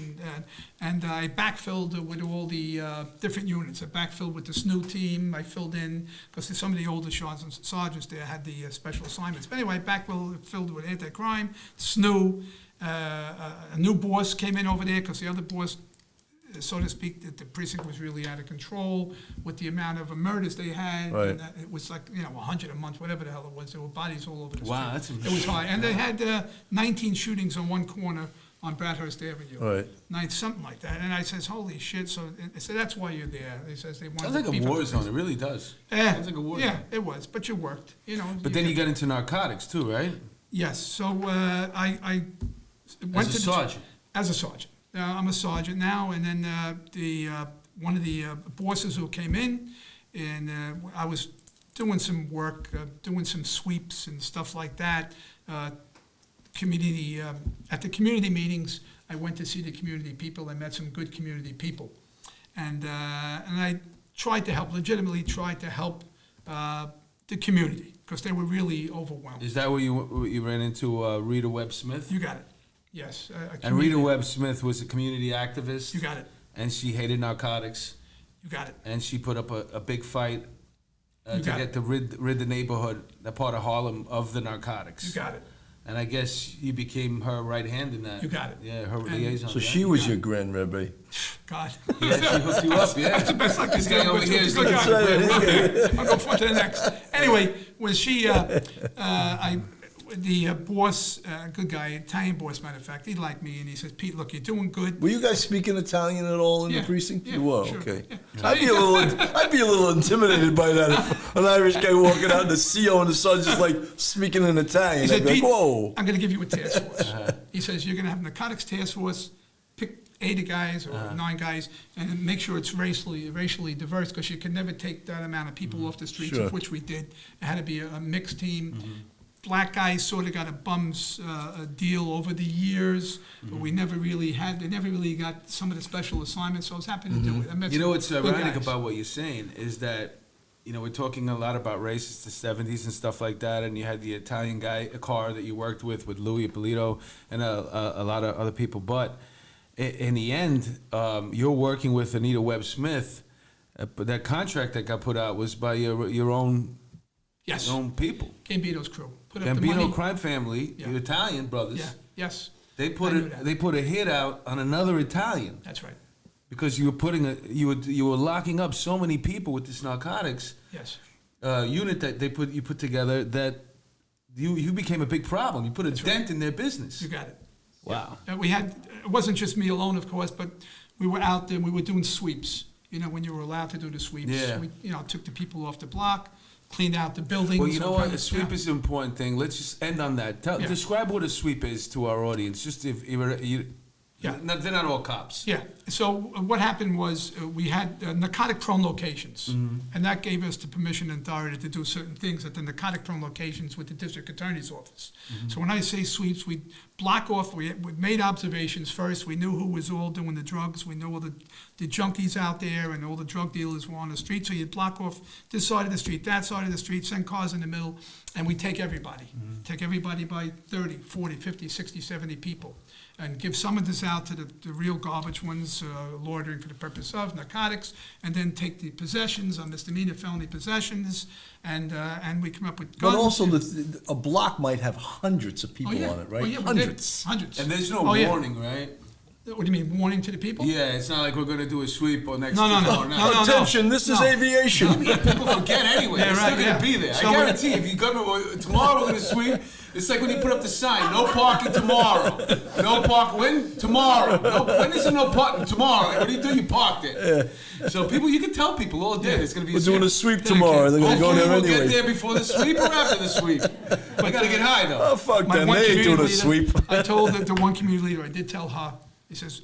and I backfilled with all the different units. I backfilled with the SNU team. I filled in because some of the older sergeants there had the special assignments. But anyway, I backfilled with anti-crime, SNU. A new boss came in over there because the other boss, so to speak, the precinct was really out of control with the amount of murders they had. Right. And it was like 100 a month, whatever the hell it was. There were bodies all over the Wow, street. that's It was high, and they had 19 shootings on one corner on Bradhurst Avenue. Right. Something like that. And I says, holy shit! So I said, that's why you're there. He says they want. Sounds like a war zone, it really does. Yeah, Sounds like a war yeah, zone. it was. But you worked, But then you got into narcotics too, right? Yes. So I went As a to sergeant. As a sergeant. I'm a sergeant now, and then one of the bosses who came in, and I was doing some work, doing some sweeps and stuff like that. At the community meetings, I went to see the community people. I met some good community people, and I legitimately tried to help the community because they were really overwhelmed. Is that where you ran into Rita Webb Smith? You got it. Yes. And Rita Webb Smith was a community activist. You got it. And she hated narcotics. You got it. And she put up a big fight to got get to rid the neighborhood, that part of Harlem, of the narcotics. You got it. And I guess you became her right hand in that. You got it. Yeah, her And- liaison. So yeah. she was your grand rebbe. God. Yeah, she hooked you up, yeah. That's the best I can This guy do. over here is Good looking guy. for right. I'll go for to the next. Anyway, when she, the boss, good guy, Italian boss, matter of fact, he liked me, and he says, Pete, look, you're doing good. Were you guys speaking Italian at all in Yeah, the precinct? yeah, You were, sure, okay. yeah. I'd be a little intimidated by that. If an Irish guy walking out in the CO and the sun's just like speaking in Italian. He said, I'd be like, Pete, whoa. I'm going to give you a task force. He says, you're going to have a narcotics task force, pick 80 guys or 9 guys, and make sure it's racially diverse, because you can never take that amount of people off the streets, Sure. of which we did. It had to be a mixed team. Black guys sort of got a bum's deal over the years, but they never really got some of the special assignments, so I was happy to do it. I met You some know what's good ironic guys. about what you're saying is that, we're talking a lot about races, the 70s and stuff like that, and you had the Italian guy, a car that you worked with Louis Ippolito and a lot of other people, but in the end, you're working with Anita Webb Smith, but that contract that got put out was by your own Yes, your own people. Gambino's crew. Put up the money. Gambino crime family, Yeah. your Italian brothers. Yeah, yes, They I put knew that. they put a hit out on another Italian that's right, because you were you were locking up so many people with this narcotics yes. unit that you put together that you became a big problem. You put a dent in their business. You got it. Wow. It wasn't just me alone, of course, but we were out there, we were doing sweeps. When you were allowed to do the sweeps. Yeah. We, took the people off the block, cleaned out the buildings. Well, you know all what? kinds A of- sweep yeah. is an important thing. Let's just end on that. Yeah. Describe what a sweep is to our audience. Just if Yeah. they're not all cops. Yeah, so what happened was we had narcotic-prone locations, and that gave us the permission and authority to do certain things at the narcotic-prone locations with the district attorney's office. So when I say sweeps, we block off, we made observations first, we knew who was all doing the drugs, we knew all the junkies out there and all the drug dealers were on the street, so you'd block off this side of the street, that side of the street, send cars in the middle, and we take everybody. Take everybody by 30, 40, 50, 60, 70 people. And give some of this out to the real garbage ones, loitering for the purpose of narcotics, and then take the possessions, misdemeanor felony possessions, and we come up with guns. But also, a block might have hundreds of people on it, right? Oh, yeah, we did. Hundreds. Hundreds. And there's no Oh, yeah. warning, right? What do you mean, warning to the people? Yeah, it's not like we're gonna do a sweep or next. No, no, no. door. No. Attention, this is No. aviation. People forget anyway. Yeah, They're still right, gonna yeah. be there. So I guarantee. If you come tomorrow, we're gonna sweep. It's like when you put up the sign: no parking tomorrow. No park when tomorrow. No, when is there no parking tomorrow? Like, what do? You parked it. So people, you can tell people all day. There's gonna be. We're doing a sweep tomorrow. They're going to go Hopefully there we'll anyway. get there before the sweep or after the sweep. I gotta get high though. Oh, fuck My them. one They ain't doing a community leader, sweep. I told the one community leader, I did tell her, he says,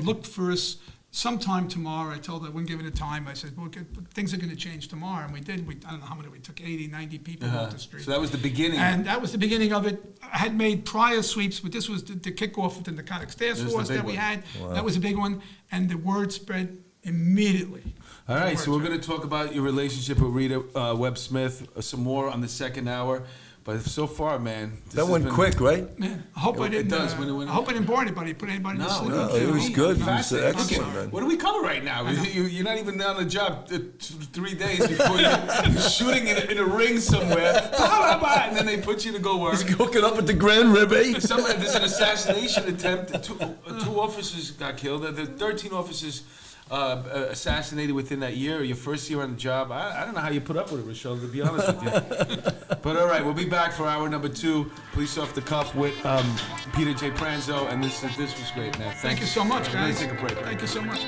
look for us sometime tomorrow. I told her I wouldn't give it a time. I said, well, things are going to change tomorrow. And we did. I don't know how many. We took 80, 90 people off the street. So that was the beginning. And that was the beginning of it. I had made prior sweeps, but this was the kickoff of the narcotics task This was force the big that we one. had. Wow. That was a big one. And the word spread immediately. All right, so we're Word going to talk about your relationship with Rita Webb Smith some more on the second hour. But so far, man, this That has went been- quick, right? Man, I hope I It didn't. does, when it- I hope I didn't bore anybody. Put anybody to sleep. No, it was good. It was Fascinating. excellent, I'm man. What do we cover right now? You're not even on the job 3 days before you're shooting in a ring somewhere, blah, blah, blah, and then they put you to go work. He's hooking up with the Grand Rib, eh? There's an assassination attempt. Two officers got killed. The 13 officers assassinated within that year, your first year on the job. I don't know how you put up with it, Rochelle, to be honest with you. But all right, we'll be back for hour number 2, Police Off the Cuff with Peter J. Pranzo, and this was great, man. Thank you so much, We're gonna guys. take a break. Thank you so much.